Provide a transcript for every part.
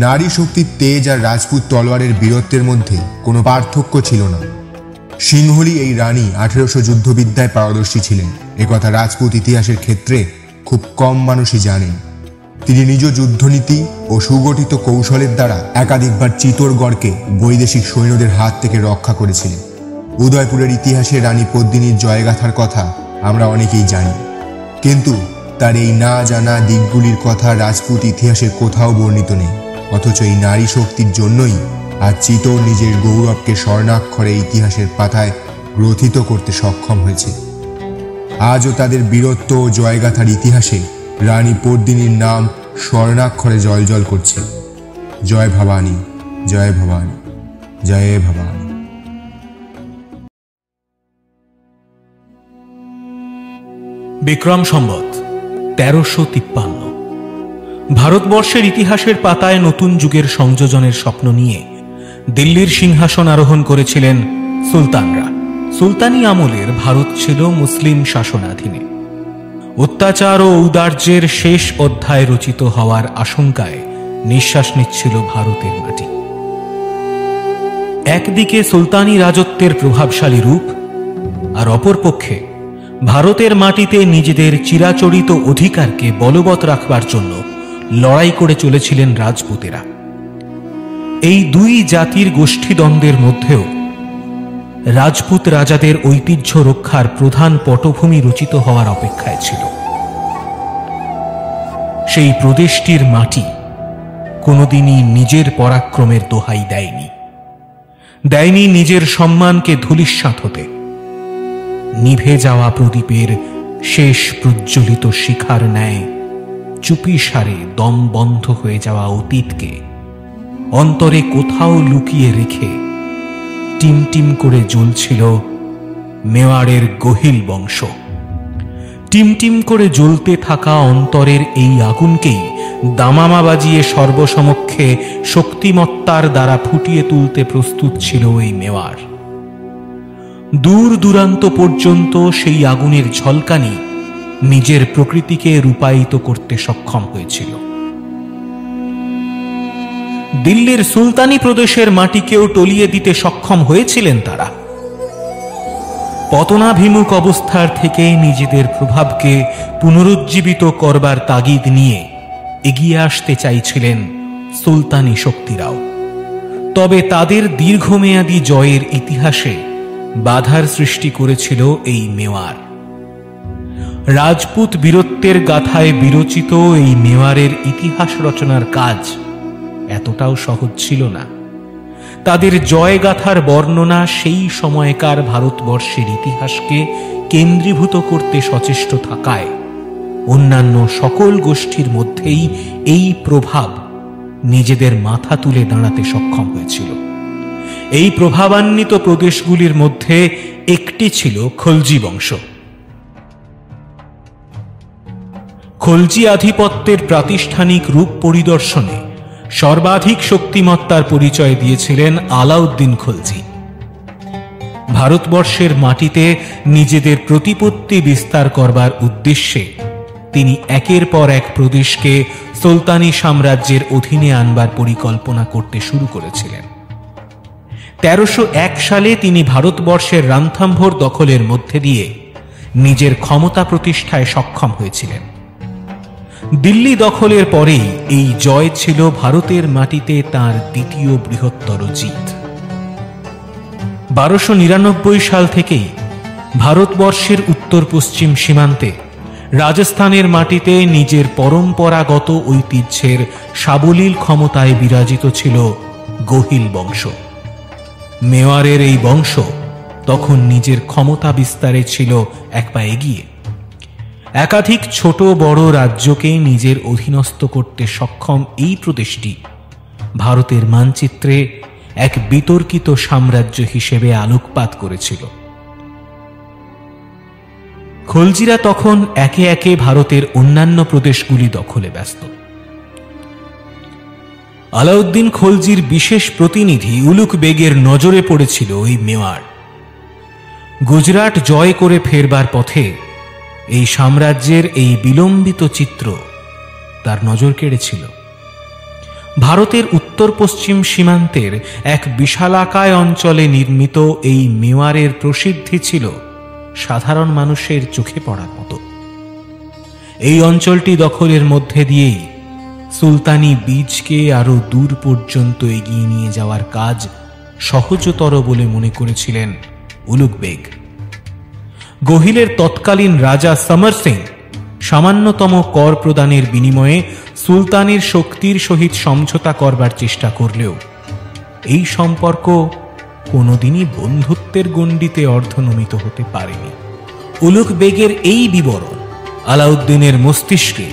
নারী শক্তির তেজ আর রাজপুত তলোয়ারের বীরত্বের মধ্যে কোনো পার্থক্য ছিল না। সিংহলি এই রানী 1800 যুদ্ধবিদ্যায় পারদর্শী ছিলেন, একথা রাজপুত ইতিহাসের ক্ষেত্রে খুব কম মানুষই জানেন। তিনি নিজ যুদ্ধনীতি ও সুগঠিত কৌশলের দ্বারা একাধিকবার চিতোরগড়কে বৈদেশিক সৈন্যদের হাত থেকে রক্ষা করেছিলেন। উদয়পুরের ইতিহাসে রানী পদ্মিনীর জয়গাথার কথা আমরা অনেকেই জানি, কিন্তু তার এই না জানা দিকগুলির কথা রাজপুত ইতিহাসের কোথাও বর্ণিত নেই। অথচ এই নারী শক্তির জন্যই আজ চিতোর নিজের গৌরবকে স্বর্ণাক্ষরে ইতিহাসের পাতায় গ্রথিত করতে সক্ষম হয়েছে। আজও তাদের বীরত্ব ও জয়গাথার ইতিহাসে রানী পদ্মিনীর নাম স্বর্ণাক্ষরে জলজল করছে। জয় ভবানী, জয় ভবানী, জয় ভবানী। বিক্রম সম্বত 1353। ভারতবর্ষের ইতিহাসের পাতায় নতুন যুগের সংযোজনের স্বপ্ন নিয়ে দিল্লির সিংহাসন আরোহণ করেছিলেন সুলতানরা। সুলতানি আমলের ভারত ছিল মুসলিম শাসনাধীনে। অত্যাচার ও ঔদার্যের শেষ অধ্যায় রচিত হওয়ার আশঙ্কায় নিঃশ্বাস নিচ্ছিল ভারতের মাটি। একদিকে সুলতানি রাজত্বের প্রভাবশালী রূপ, আর অপরপক্ষে ভারতের মাটিতে নিজেদের চিরাচরিত অধিকারকে বলবৎ রাখবার জন্য লড়াই করে চলেছিলেন রাজপুতেরা। এই দুই জাতির গোষ্ঠীদ্বন্দ্বের মধ্যেও রাজপুত রাজাদের ঐতিহ্য রক্ষার প্রধান পটভূমি রচিত হওয়ার অপেক্ষায় ছিল। সেই প্রদেশটির মাটি কোনোদিনই নিজের পরাক্রমের দোহাই দেয়নি নিজের সম্মানকে ধূলিসাৎ হতে। নিভে যাওয়া প্রদীপের শেষ প্রজ্বলিত শিখার ন্যায় চুপিসারে দম বন্ধ হয়ে যাওয়া অতীতকে অন্তরে কোথাও লুকিয়ে রেখে টিমটিম করে জ্বলছিল মেওয়াড়ের গহিল বংশ। টিমটিম করে জ্বলতে থাকা অন্তরের এই আগুনকেই দামামা বাজিয়ে সর্বসমক্ষে শক্তিমত্তার দ্বারা ফুটিয়ে তুলতে প্রস্তুত ছিল এই মেওয়াড়। দূর দূরান্ত পর্যন্ত সেই আগুনের ঝলকানি নিজের প্রকৃতিকে রূপায়িত করতে সক্ষম হয়েছিল। দিল্লির সুলতানি প্রদেশের মাটিকেও টলিয়ে দিতে সক্ষম হয়েছিলেন তারা। পতনাভিমুখ অবস্থার থেকে নিজেদের প্রভাবকে পুনরুজ্জীবিত করবার তাগিদ নিয়ে এগিয়ে আসতে চাইছিলেন সুলতানি শক্তিরাও। তবে তাদের দীর্ঘমেয়াদী জয়ের ইতিহাসে বাধার সৃষ্টি করেছিল এই মেওয়াড়। রাজপুত বীরত্বের গাথায় বিরচিত এই মেওয়ারের ইতিহাস রচনার কাজ এতটাও সহজ ছিল না। তাদের জয়গাথার বর্ণনা সেই সময়কার ভারতবর্ষের ইতিহাসকে কেন্দ্রীভূত করতে সচেষ্ট থাকায় অন্যান্য সকল গোষ্ঠীর মধ্যেই এই প্রভাব নিজেদের মাথা তুলে দাঁড়াতে সক্ষম হয়েছিল। এই প্রভাবান্বিত প্রদেশগুলির মধ্যে একটি ছিল খলজি বংশ। খলজি আধিপত্যের প্রাতিষ্ঠানিক রূপ পরিদর্শনে সর্বাধিক শক্তিমত্তার পরিচয় দিয়েছিলেন আলাউদ্দিন খলজি। ভারতবর্ষের মাটিতে নিজেদের প্রতিপত্তি বিস্তার করবার উদ্দেশ্যে তিনি একের পর এক প্রদেশকে সুলতানি সাম্রাজ্যের অধীনে আনবার পরিকল্পনা করতে শুরু করেছিলেন। 1301 সালে তিনি ভারতবর্ষের রামথাম্ভোর দখলের মধ্যে দিয়ে নিজের ক্ষমতা প্রতিষ্ঠায় সক্ষম হয়েছিলেন। দিল্লি দখলের পরেই এই জয় ছিল ভারতের মাটিতে তাঁর দ্বিতীয় বৃহত্তর জিত। 1299 সাল থেকেই ভারতবর্ষের উত্তর পশ্চিম সীমান্তে রাজস্থানের মাটিতে নিজের পরম্পরাগত ঐতিহ্যের সাবলীল ক্ষমতায় বিরাজিত ছিল গহিল বংশ। মেওয়ারের এই বংশ তখন নিজের ক্ষমতা বিস্তারে ছিল এক পা এগিয়ে। একাধিক ছোট বড় রাজ্যকে নিজের অধীনস্থ করতে সক্ষম এই প্রদেশটি ভারতের মানচিত্রে এক বিতর্কিত সাম্রাজ্য হিসেবে আলোকপাত করেছিল। খলজিরা তখন একে একে ভারতের অন্যান্য প্রদেশগুলি দখলে ব্যস্ত। আলাউদ্দিন খলজির বিশেষ প্রতিনিধি উলুক বেগের নজরে পড়েছিল ওই মেওয়াড়। গুজরাট জয় করে ফেরবার পথে এই সাম্রাজ্যের এই বিলম্বিত চিত্র তার নজর কেড়েছিল। ভারতের উত্তর পশ্চিম সীমান্তের এক বিশালাকায় অঞ্চলে নির্মিত এই মেওয়ারের প্রসিদ্ধি ছিল সাধারণ মানুষের চোখে পড়ার মতো। এই অঞ্চলটি দখলের মধ্যে দিয়েই সুলতানি বীজকে আরো দূর পর্যন্ত এগিয়ে নিয়ে যাওয়ার কাজ সহজতর বলে মনে করেছিলেন উলুগ বেগ। গহিলের তৎকালীন রাজা সমর সিং সামান্যতম কর প্রদানের বিনিময়ে সুলতানের শক্তির সহিত সমঝোতা করবার চেষ্টা করলেও এই সম্পর্ক কোনোদিনই বন্ধুত্বের গণ্ডিতে অর্ধনমিত হতে পারেনি। উলুগ বেগের এই বিবরণ আলাউদ্দিনের মস্তিষ্কে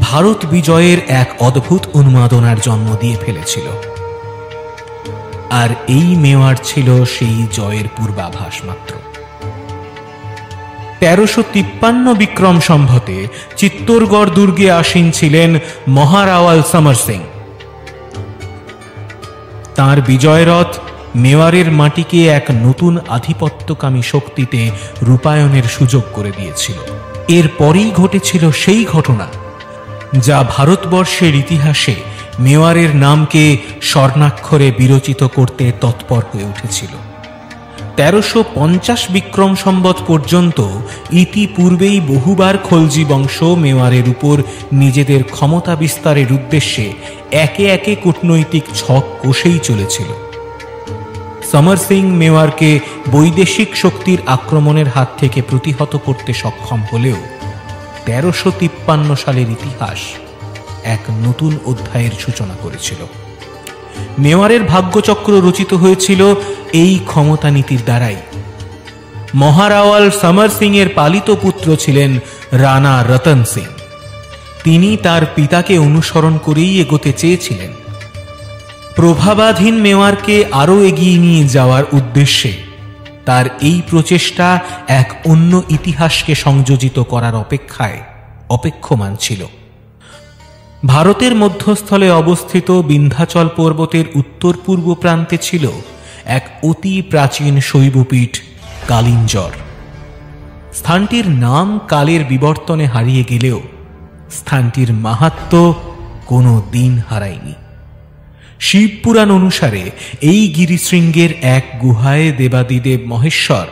ভারত বিজয়ের এক অদ্ভুত উন্মাদনার জন্ম দিয়ে ফেলেছিল, আর এই মেওয়ার ছিল সেই জয়ের পূর্বাভাস মাত্র। 1353 বিক্রম সম্বতে চিত্তোরগড় দুর্গে আসীন ছিলেন মহারাওয়াল সমর সিং। তাঁর বিজয়রথ মেওয়ারের মাটিকে এক নতুন আধিপত্যকামী শক্তিতে রূপায়ণের সুযোগ করে দিয়েছিল। এরপরেই ঘটেছিল সেই ঘটনা যা ভারতবর্ষের ইতিহাসে মেওয়ারের নামকে স্বর্ণাক্ষরে বিরচিত করতে তৎপর হয়ে উঠেছিল। 1350 বিক্রম সম্বত পর্যন্ত ইতিপূর্বেই বহুবার খলজি বংশ মেওয়ারের উপর নিজেদের ক্ষমতা বিস্তারের উদ্দেশ্যে একে একে কূটনৈতিক ছক কষেই চলেছিল। সমর সিং মেওয়ারকে বৈদেশিক শক্তির আক্রমণের হাত থেকে প্রতিহত করতে সক্ষম হলেও 1353 সালের ইতিহাস এক নতুন অধ্যায়ের সূচনা করেছিল। মেওয়ারের ভাগ্যচক্র রচিত হয়েছিল এই ক্ষমতা নীতির দ্বারাই। মহারাওয়াল সমর সিং এর পালিত পুত্র ছিলেন রানা রতন সিং। তিনি তার পিতাকে অনুসরণ করেই এগোতে চেয়েছিলেন। প্রভাবাধীন মেওয়ারকে আরো এগিয়ে নিয়ে যাওয়ার উদ্দেশ্যে তার এই প্রচেষ্টা এক অন্য ইতিহাসকে সংযোজিত করার অপেক্ষায় অপেক্ষমান ছিল। ভারতের মধ্যস্থলে অবস্থিত বিন্ধ্যাচল পর্বতের উত্তর পূর্ব প্রান্তে ছিল এক অতি প্রাচীন শৈবপীঠ কালিঞ্জর। স্থানটির নাম কালের বিবর্তনে হারিয়ে গেলেও স্থানটির মাহাত্ম্য কোনো দিন হারায়নি। শিবপুরাণ অনুসারে এই গিরিশৃঙ্গের এক গুহায় দেবাদিদেব মহেশ্বর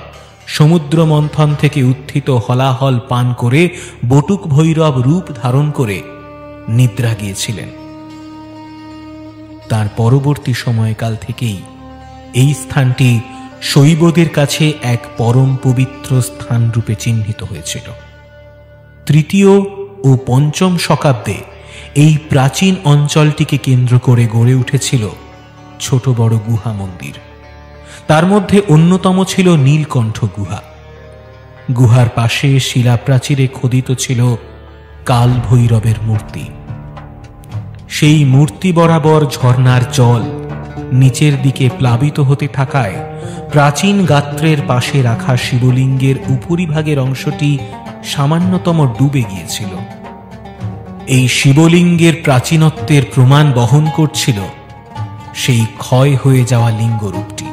সমুদ্র মন্থন থেকে উত্থিত হলাহল পান করে বটুক ভৈরব রূপ ধারণ করে নিদ্রা গিয়েছিলেন। তার পরবর্তী সময়কাল থেকেই এই স্থানটি শৈবদের কাছে এক পরম পবিত্র স্থান রূপে চিহ্নিত হয়েছিল। 3য় ও 5ম শতাব্দে এই প্রাচীন অঞ্চলটিকে কেন্দ্র করে গড়ে উঠেছিল ছোট বড় গুহা মন্দির। তার মধ্যে অন্যতম ছিল নীলকণ্ঠ গুহা। গুহার পাশে শিলাপ্রাচীরে খোদিত ছিল কাল ভৈরবের মূর্তি। সেই মূর্তি বরাবর ঝর্ণার জল নিচের দিকে প্লাবিত হতে থাকায় প্রাচীন গাত্রের পাশে রাখা শিবলিঙ্গের উপরিভাগের অংশটি সামান্যতম ডুবে গিয়েছিল। এই শিবলিঙ্গের প্রাচীনত্বের প্রমাণ বহন করছিল সেই ক্ষয় হয়ে যাওয়া লিঙ্গরূপটি।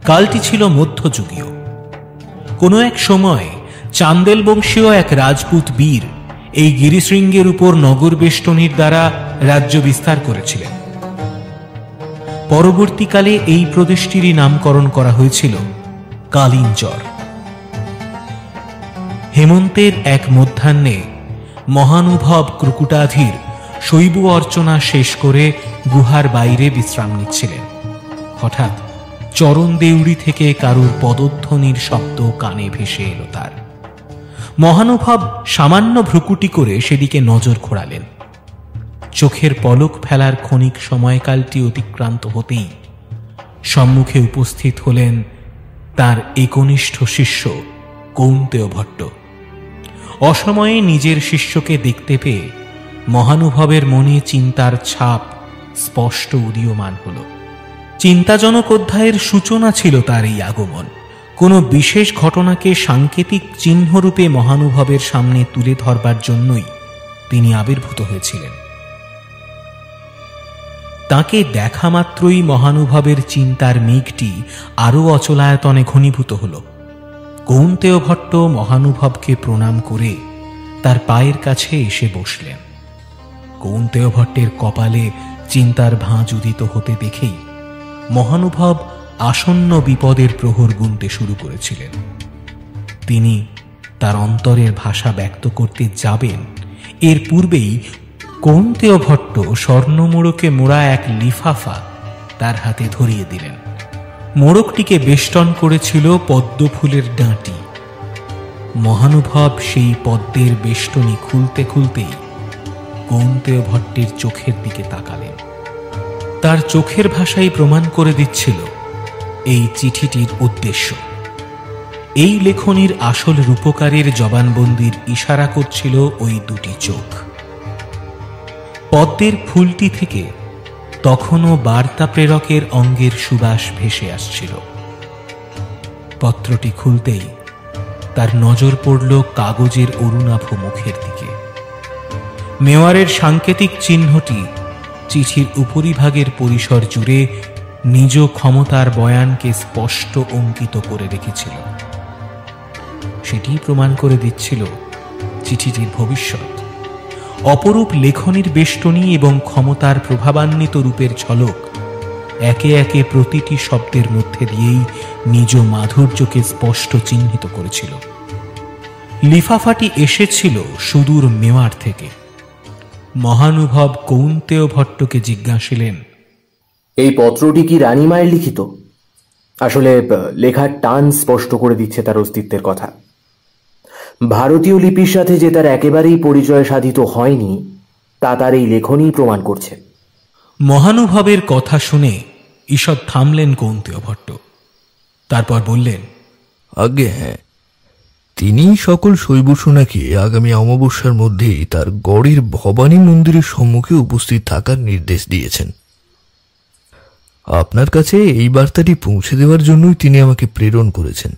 কালটি ছিল মধ্যযুগীয়। কোনো এক সময় চান্দেল বংশীয় এক রাজপুত বীর এই গিরিশৃঙ্গের উপর নগর বেষ্টনীর দ্বারা রাজ্য বিস্তার করেছিলেন। পরবর্তীকালে এই প্রদেশটিরই নামকরণ করা হয়েছিল কালিঞ্জর। হেমন্তের এক মধ্যাহ্নে মহানুভব ক্রুকুটাধীর শৈব অর্চনা শেষ করে গুহার বাইরে বিশ্রাম নিচ্ছিলেন। হঠাৎ চরণ দেউড়ি থেকে কারুর পদধ্বনির শব্দ কানে ভেসে এলো তার। মহানুভব সামান্য ভ্রুকুটি করে সেদিকে নজর ঘোরালেন। চোখের পলক ফেলার ক্ষণিক সময়কালটি অতিক্রান্ত হতেই সম্মুখে উপস্থিত হলেন তার একনিষ্ঠ শিষ্য কৌন্তেয় ভট্ট। অসময়ে নিজের শিষ্যকে দেখতে পেয়ে মহানুভবের মনে চিন্তার ছাপ স্পষ্ট উদীয়মান হল। চিন্তাজনক অধ্যায়ের সূচনা ছিল তার এই আগমন। কোনো বিশেষ ঘটনাকে সাংকেতিক চিহ্নরূপে মহানুভবের সামনে তুলে ধরবার জন্যই তিনি আবির্ভূত হয়েছিলেন। তাকে দেখা মাত্রই মহানুভবের চিন্তার মেঘটি আরো অচলায়তনে ঘনীভূত হল। কৌন্তেয় ভট্ট মহানুভবকে প্রণাম করে তার পায়ের কাছে এসে বসলেন। কৌন্তেয় ভট্টের কপালে চিন্তার ভাঁজ উদিত হতে দেখেই মহানুভব আসন্ন বিপদের প্রহর গুনতে শুরু করেছিলেন। তিনি তার অন্তরের ভাষা ব্যক্ত করতে যাবেন এর পূর্বেই কৌন্তেয় ভট্ট স্বর্ণমোড়কে মোড়া এক লিফাফা তার হাতে ধরিয়ে দিলেন। মোড়কটিকে বেষ্টন করেছিল পদ্মফুলের ডাঁটি। মহানুভব সেই পদ্মের বেষ্টনী খুলতে খুলতেই কৌন্তেয় ভট্টের চোখের দিকে তাকালেন। তার চোখের ভাষাই প্রমাণ করে দিচ্ছিল এই চিঠিটির উদ্দেশ্য। এই লেখনীর আসল রূপকারের জবানবন্দির ইশারা করছিল ওই দুটি চোখ। পদ্মের ফুলটি থেকে তখনও বার্তা প্রেরকের অঙ্গের সুবাস ভেসে আসছিল। পত্রটি খুলতেই তার নজর পড়ল কাগজের অরুণাভ মুখের দিকে। মেওয়ারের সাংকেতিক চিহ্নটি চিঠির উপরিভাগের পরিসর জুড়ে নিজ ক্ষমতার বয়ানকে স্পষ্ট অঙ্কিত করে রেখেছিল। সেটি প্রমাণ করে দিচ্ছিল চিঠিটির ভবিষ্যৎ। অপরূপ লেখনীর বেষ্টনী এবং ক্ষমতার প্রভাবান্বিত রূপের ঝলক একে একে প্রতিটি শব্দের মধ্যে দিয়েই নিজ মাধুর্যকে স্পষ্ট চিহ্নিত করেছিল। লিফাফাটি এসেছিল সুদূর মেওয়ার থেকে। মহানুভব কৌন্তেয় ভট্টকে জিজ্ঞাসিলেন, এই পত্রটি কি রানীমায়ের লিখিত? আসলে লেখার টান স্পষ্ট করে দিচ্ছে তার অস্তিত্বের কথা। ভারতীয় লিপির সাথে যে তার একেবারেই পরিচয় সাধিত হয়নি তা তার এই লেখনী প্রমাণ করছে। মহানুভবের কথা শুনে ঈষৎ থামলেন কৌন্তেয় ভট্ট। তারপর বললেন, আজ্ঞে হ্যাঁ, তিনি সকল শৈবসোনাকে আগামী অমাবস্যার মধ্যেই তার গড়ের ভবানী মন্দিরের সম্মুখে উপস্থিত থাকার নির্দেশ দিয়েছেন। আপনার কাছে এই বার্তাটি পৌঁছে দেওয়ার জন্যই তিনি আমাকে প্রেরণ করেছেন।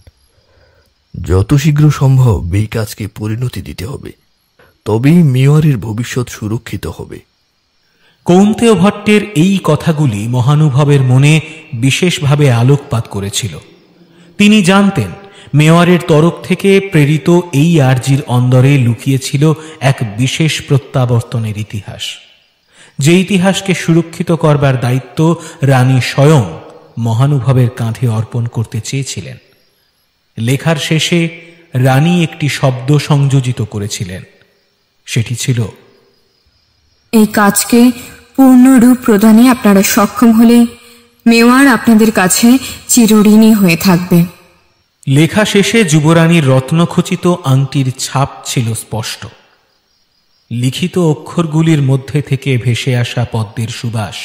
যত শীঘ্র সম্ভব এই কাজকে পরিণতি দিতে হবে, তবেই মেওয়ারের ভবিষ্যৎ সুরক্ষিত হবে। কৌন্তেয় ভট্টের এই কথাগুলি মহানুভবের মনে বিশেষভাবে আলোকপাত করেছিল। তিনি জানতেন মেওয়ারের তরফ থেকে প্রেরিত এই আর্জির অন্দরে লুকিয়েছিল এক বিশেষ প্রত্যাবর্তনের ইতিহাস, যে ইতিহাসকে সুরক্ষিত করবার দায়িত্ব রানী স্বয়ং মহানুভবের কাঁধে অর্পণ করতে চেয়েছিলেন। লেখার শেষে রানী একটি শব্দ সংযোজিত করেছিলেন। সেটি ছিল, এই কাজকে পূর্ণ রূপ প্রদানে আপনারা সক্ষম হলে মেওয়ার আপনাদের কাছে চিরঋণী হয়ে থাকবে। লেখা শেষে যুবরানীর রত্নখচিত আংটির ছাপ ছিল স্পষ্ট। লিখিত অক্ষরগুলির মধ্যে থেকে ভেসে আসা পদ্মের সুবাস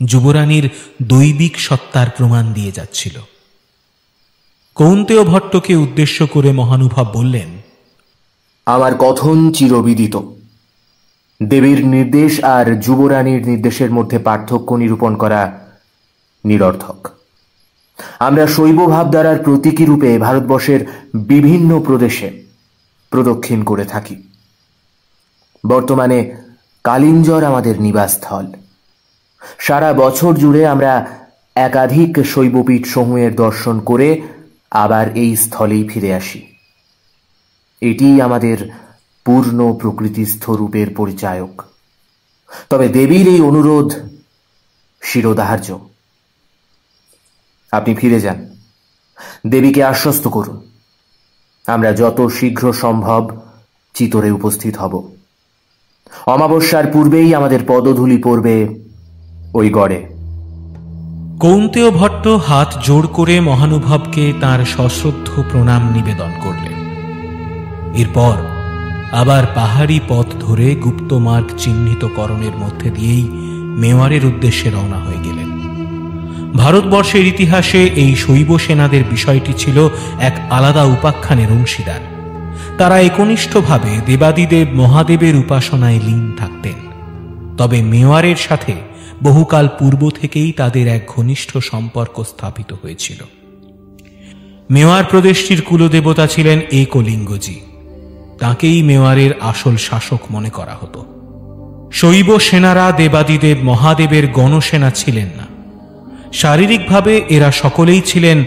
যুবরানীর দৈবিক সত্তার প্রমাণ দিয়ে যাচ্ছিল। কৌন্তেয় ভট্টকে উদ্দেশ্য করে মহানুভব বললেন, আমার কথন চিরবিদিত। দেবীর নির্দেশ আর যুবরানীর নির্দেশের মধ্যে পার্থক্য নিরূপণ করা নিরর্থক। আমরা শৈব ভাবধারার প্রতীকী রূপে ভারতবর্ষের বিভিন্ন প্রদেশে প্রদক্ষিণ করে থাকি। বর্তমানে কালিঞ্জর আমাদের নিবাসস্থল। সারা বছর জুড়ে আমরা একাধিক শৈবপীঠ সমূহের দর্শন করে আবার এই স্থলেই ফিরে আসি। এটি আমাদের পূর্ণ প্রকৃতিস্থ রূপের পরিচায়ক। তবে দেবীর এই অনুরোধ শিরোধার্য। আপনি ফিরে যান, দেবীকে আশ্বস্ত করুন। আমরা যত শীঘ্র সম্ভব চিতরে উপস্থিত হব। অমাবস্যার পূর্বেই আমাদের পদধূলি পড়বে ওই গড়ে। কৌন্তেয় ভট্ট হাত জোড় করে মহানুভবকে তাঁর সশ্রদ্ধ প্রণাম নিবেদন করলেন। এরপর আবার পাহাড়ি পথ ধরে গুপ্তমার্গ চিহ্নিতকরণের মধ্যে দিয়েই মেওয়ারের উদ্দেশ্যে রওনা হয়ে গেলেন। ভারতবর্ষের ইতিহাসে এই শৈব সেনাদের বিষয়টি ছিল এক আলাদা উপাখ্যানের অংশীদার। তারা একনিষ্ঠভাবে দেবাদিদেব মহাদেবের উপাসনায় লীন থাকতেন। তবে মেওয়ারের সাথে বহুকাল পূর্ব থেকেই তাদের এক ঘনিষ্ঠ সম্পর্ক স্থাপিত হয়েছিল। মেওয়ার প্রদেশটির কুলদেবতা ছিলেন একলিঙ্গজি। তাঁকেই মেওয়ারের আসল শাসক মনে করা হতো। শৈব সেনারা দেবাদিদেব মহাদেবের গণসেনা ছিলেন না। শারীরিকভাবে এরা সকলেই ছিলেন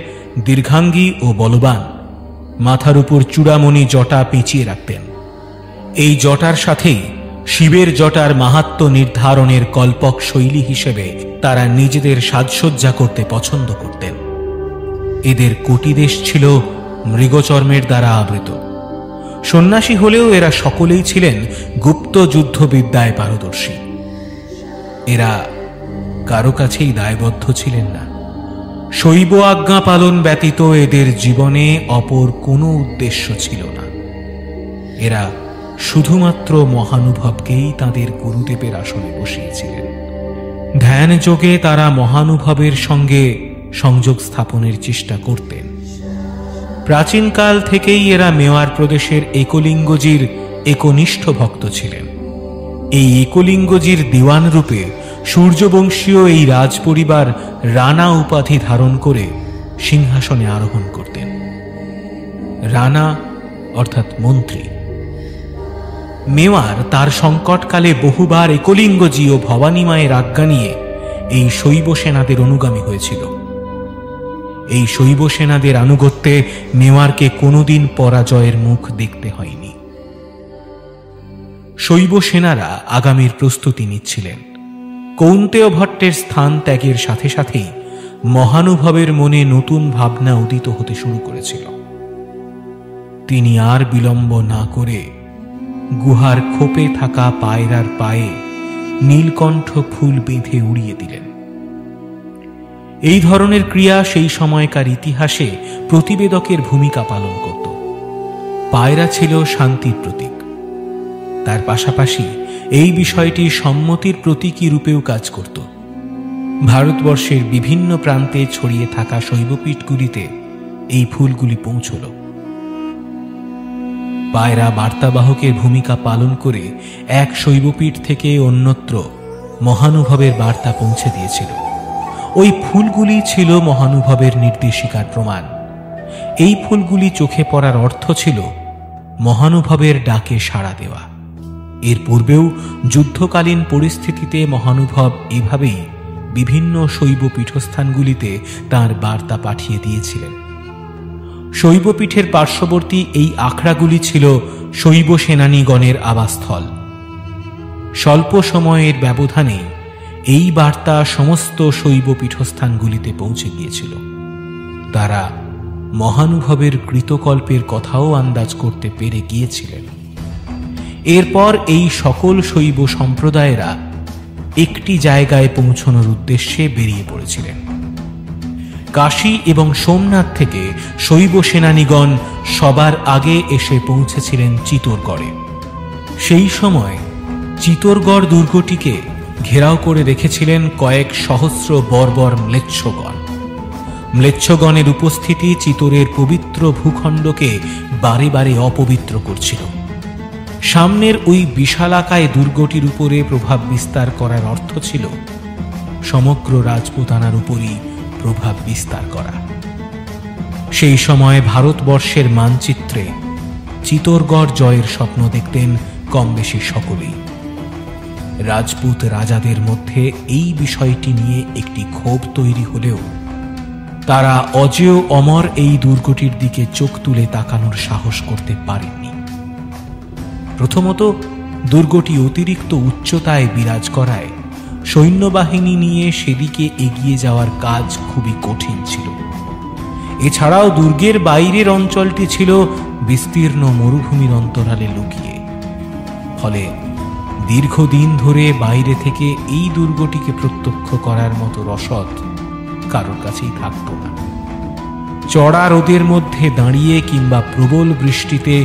দীর্ঘাঙ্গী ও বলবান। মাথার উপর চূড়ামণি জটা পেঁচিয়ে রাখতেন। এই জটার সাথেই শিবের জটার মাহাত্ম্য নির্ধারণের কল্পক শৈলী হিসেবে তারা নিজেদের সাজসজ্জা করতে পছন্দ করতেন। এদের কোটিদেশ ছিল মৃগচর্মের দ্বারা আবৃত। সন্ন্যাসী হলেও এরা সকলেই ছিলেন গুপ্ত যুদ্ধবিদ্যায় পারদর্শী। এরা কারো কাছেই দায়বদ্ধ ছিলেন না। শৈব আজ্ঞা পালন ব্যতীত এদের জীবনে অপর কোনো উদ্দেশ্য ছিল না। এরা শুধুমাত্র মহানুভবকেই তাদের গুরুদেবের আসনে বসিয়েছিলেন। ধ্যান যোগে তারা মহানুভবের সঙ্গে সংযোগ স্থাপনের চেষ্টা করতেন। প্রাচীনকাল থেকেই এরা মেওয়ার প্রদেশের একলিঙ্গজির একনিষ্ঠ ভক্ত ছিলেন। এই একলিঙ্গজির দিওয়ান রূপে সূর্যবংশীয় এই রাজপরিবার রানা উপাধি ধারণ করে সিংহাসনে আরোহণ করতেন। রানা অর্থাৎ মন্ত্রী। মেওয়ার তার সংকটকালে বহুবার একলিঙ্গজি ও ভবানী মায়ের আজ্ঞা নিয়ে এই শৈব সেনাদের অনুগামী হয়েছিল। এই শৈব সেনাদের আনুগত্যে মেওয়ারকে কোনোদিন পরাজয়ের মুখ দেখতে হয়নি। শৈব সেনারা আগামীর প্রস্তুতি নিচ্ছিলেন। কৌন্তেয় ভট্টের স্থান ত্যাগের সাথে সাথেই মহানুভবের মনে নতুন ভাবনা উদিত হতে শুরু করেছিল। তিনি আর বিলম্ব না করে গুহার খোপে থাকা পায়রার পায়ে নীলকণ্ঠ ফুল বেঁধে উড়িয়ে দিলেন। এই ধরনের ক্রিয়া সেই সময়কার ইতিহাসে প্রতিবেদকের ভূমিকা পালন করত। পায়রা ছিল শান্তির প্রতীক। তার পাশাপাশি এই বিষয়টি সম্মতির প্রতীকী রূপেও কাজ করত। ভারতবর্ষের বিভিন্ন প্রান্তে ছড়িয়ে থাকা শৈবপীঠগুলিতে এই ফুলগুলি পৌঁছল। পায়রা বার্তাবাহকের ভূমিকা পালন করে এক শৈবপীঠ থেকে অন্যত্র মহানুভবের বার্তা পৌঁছে দিয়েছিল। ওই ফুলগুলি ছিল মহানুভবের নির্দেশিকার প্রমাণ। এই ফুলগুলি চোখে পড়ার অর্থ ছিল মহানুভবের ডাকে সাড়া দেওয়া। এর পূর্বেও যুদ্ধকালীন পরিস্থিতিতে মহানুভব এভাবেই বিভিন্ন শৈব পীঠস্থানগুলিতে তাঁর বার্তা পাঠিয়ে দিয়েছিলেন। শৈবপীঠের পার্শ্ববর্তী এই আখড়াগুলি ছিল শৈব সেনানীগণের আবাসস্থল। স্বল্প সময়ের ব্যবধানে এই বার্তা সমস্ত শৈব পীঠস্থানগুলিতে পৌঁছে গিয়েছিল। তারা মহানুভবের কৃতকল্পের কথাও আন্দাজ করতে পেরে গিয়েছিলেন। এরপর এই সকল শৈব সম্প্রদায়েরা একটি জায়গায় পৌঁছানোর উদ্দেশ্যে বেরিয়ে পড়েছিলেন। কাশী এবং সোমনাথ থেকে শৈব সেনানীগণ সবার আগে এসে পৌঁছেছিলেন চিতোরগড়ে। সেই সময় চিতোরগড় দুর্গটিকে ঘেরাও করে রেখেছিলেন কয়েক সহস্র বর্বর ম্লেচ্ছগণ। ম্লেচ্ছগণের উপস্থিতি চিতোরের পবিত্র ভূখণ্ডকে বারে বারে অপবিত্র করছিল। সামনের ওই বিশালাকায় দুর্গটির উপরে প্রভাব বিস্তার করার অর্থ ছিল সমগ্র রাজপুতানার উপরই প্রভাব বিস্তার করা। সেই সময় ভারতবর্ষের মানচিত্রে চিতোরগড় জয়ের স্বপ্ন দেখতেন কম বেশি সকলেই। রাজপুত রাজাদের মধ্যে এই বিষয়টি নিয়ে একটি ক্ষোভ তৈরি হলেও তারা অজেয় অমর এই দুর্গটির দিকে চোখ তুলে তাকানোর সাহস করতে পারেননি। প্রথমত, দুর্গটি অতিরিক্ত উচ্চতায় বিরাজ করায় সৈন্যবাহিনী নিয়ে সেদিকে এগিয়ে যাওয়ার কাজ খুবই কঠিন ছিল। এছাড়াও দুর্গের বাইরের অঞ্চলটি ছিল বিস্তীর্ণ মরুভূমির অন্তরালে লুকিয়ে। ফলে দীর্ঘদিন ধরে বাইরে থেকে এই দুর্গটিকে প্রত্যক্ষ করার মতো রসদ কারোর কাছেই থাকত না। চড়া রোদের মধ্যে দাঁড়িয়ে কিংবা প্রবল বৃষ্টিতে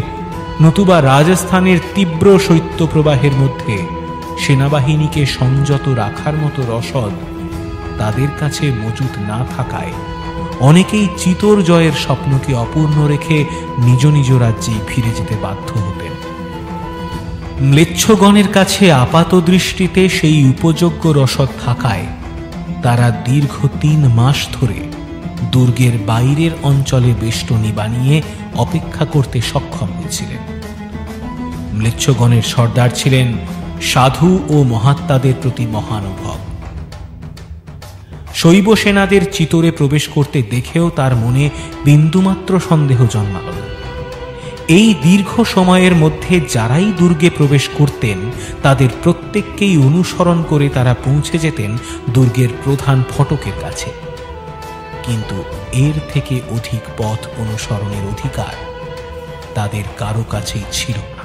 নতুবা রাজস্থানের তীব্র শৈত্যপ্রবাহের মধ্যে সেনাবাহিনীকে সংযত রাখার মতো রসদ তাদের কাছে মজুদ না থাকায় অনেকেই চিতোর জয়ের স্বপ্নকে অপূর্ণ রেখে নিজ নিজ রাজ্যে ফিরে যেতে বাধ্য হতেন। ম্লেচ্ছগণের কাছে আপাত দৃষ্টিতে সেই উপযোগ্য রসদ থাকায় তারা দীর্ঘ 3 মাস ধরে দুর্গের বাইরের অঞ্চলে বেষ্টনী বানিয়ে অপেক্ষা করতে সক্ষম হয়েছিলেন। ম্লেচ্ছগণের সর্দার ছিলেন সাধু ও মহাত্মাদের প্রতি মহানুভব। শৈব সেনাদের চিতোরে প্রবেশ করতে দেখেও তার মনে বিন্দুমাত্র সন্দেহ জন্মাল না। এই দীর্ঘ সময়ের মধ্যে যারাই দুর্গে প্রবেশ করতেন তাদের প্রত্যেককেই অনুসরণ করে তারা পৌঁছে যেতেন দুর্গের প্রধান ফটকের কাছে। কিন্তু এর থেকে অধিক পথ অনুসরণের অধিকার তাদের কারো কাছেই ছিল না।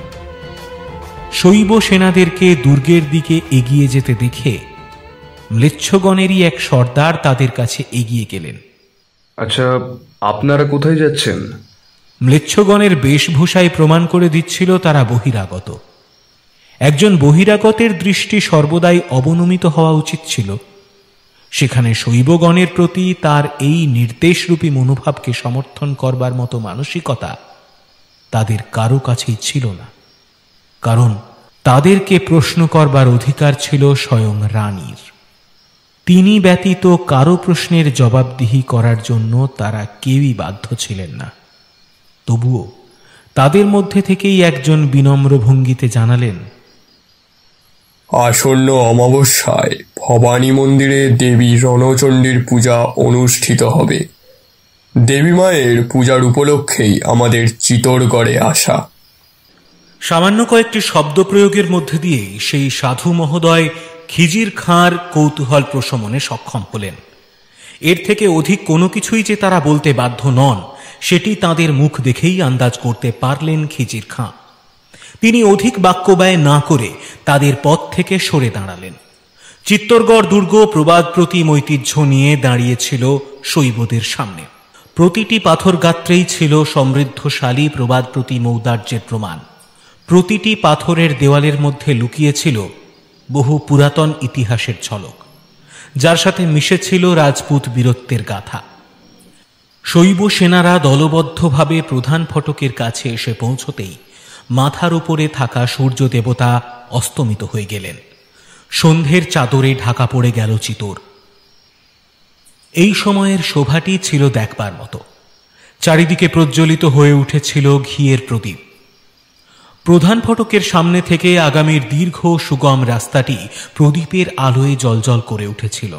শৈব সেনাদেরকে দুর্গের দিকে এগিয়ে যেতে দেখে ম্লেচ্ছগণেরই এক সর্দার তাদের কাছে এগিয়ে গেলেন। আচ্ছা, আপনারা কোথায় যাচ্ছেন? ম্লেচ্ছগণের বেশভূষায় প্রমাণ করে দিচ্ছিল তারা বহিরাগত। একজন বহিরাগতের দৃষ্টি সর্বদাই অবনমিত হওয়া উচিত ছিল। সেখানে শৈবগণের প্রতি তার এই নির্দেশরূপী মনোভাবকে সমর্থন করবার মতো মানসিকতা তাদের কারো কাছেই ছিল না, কারণ তাদেরকে প্রশ্ন করবার অধিকার ছিল স্বয়ং রানীর। তিনি ব্যতীত কারো প্রশ্নের জবাবদিহি করার জন্য তারা কেউই বাধ্য ছিলেন না। তবুও তাদের মধ্যে থেকেই একজন বিনম্র ভঙ্গিতে জানালেন, আসন্ন অমাবস্যায় ভবানী মন্দিরে দেবী রণচণ্ডীর পূজা অনুষ্ঠিত হবে। দেবী মায়ের পূজার উপলক্ষেই আমাদের চিতোরগড়ে আসা। সামান্য কয়েকটি শব্দ প্রয়োগের মধ্যে দিয়ে সেই সাধু মহোদয় খিজির খাঁর কৌতূহল প্রশমনে সক্ষম হলেন। এর থেকে অধিক কোনো কিছুই যে তারা বলতে বাধ্য নন সেটি তাদের মুখ দেখেই আন্দাজ করতে পারলেন খিজির খাঁ। তিনি অধিক বাক্য ব্যয় না করে তাদের পথ থেকে সরে দাঁড়ালেন। চিত্তরগড় দুর্গ প্রবাদ প্রতিম ঐতিহ্য নিয়ে দাঁড়িয়েছিল শৈবদের সামনে। প্রতিটি পাথর গাত্রেই ছিল সমৃদ্ধশালী প্রবাদ প্রতিম ঔদার্যের প্রমাণ। প্রতিটি পাথরের দেওয়ালের মধ্যে লুকিয়েছিল বহু পুরাতন ইতিহাসের ঝলক, যার সাথে মিশেছিল রাজপুত বীরত্বের গাথা। শৈব সেনারা দলবদ্ধভাবে প্রধান ফটকের কাছে এসে পৌঁছতেই মাথার উপরে থাকা সূর্য দেবতা অস্তমিত হয়ে গেলেন। সন্ধ্যের চাদরে ঢাকা পড়ে গেল চিতোর। এই সময়ের শোভাটি ছিল দেখবার মতো। চারিদিকে প্রজ্বলিত হয়ে উঠেছিল ঘিয়ের প্রদীপ। প্রধান ফটকের সামনে থেকে আগামীর দীর্ঘ সুগম রাস্তাটি প্রদীপের আলোয় জ্বলজ্বল করে উঠেছিল।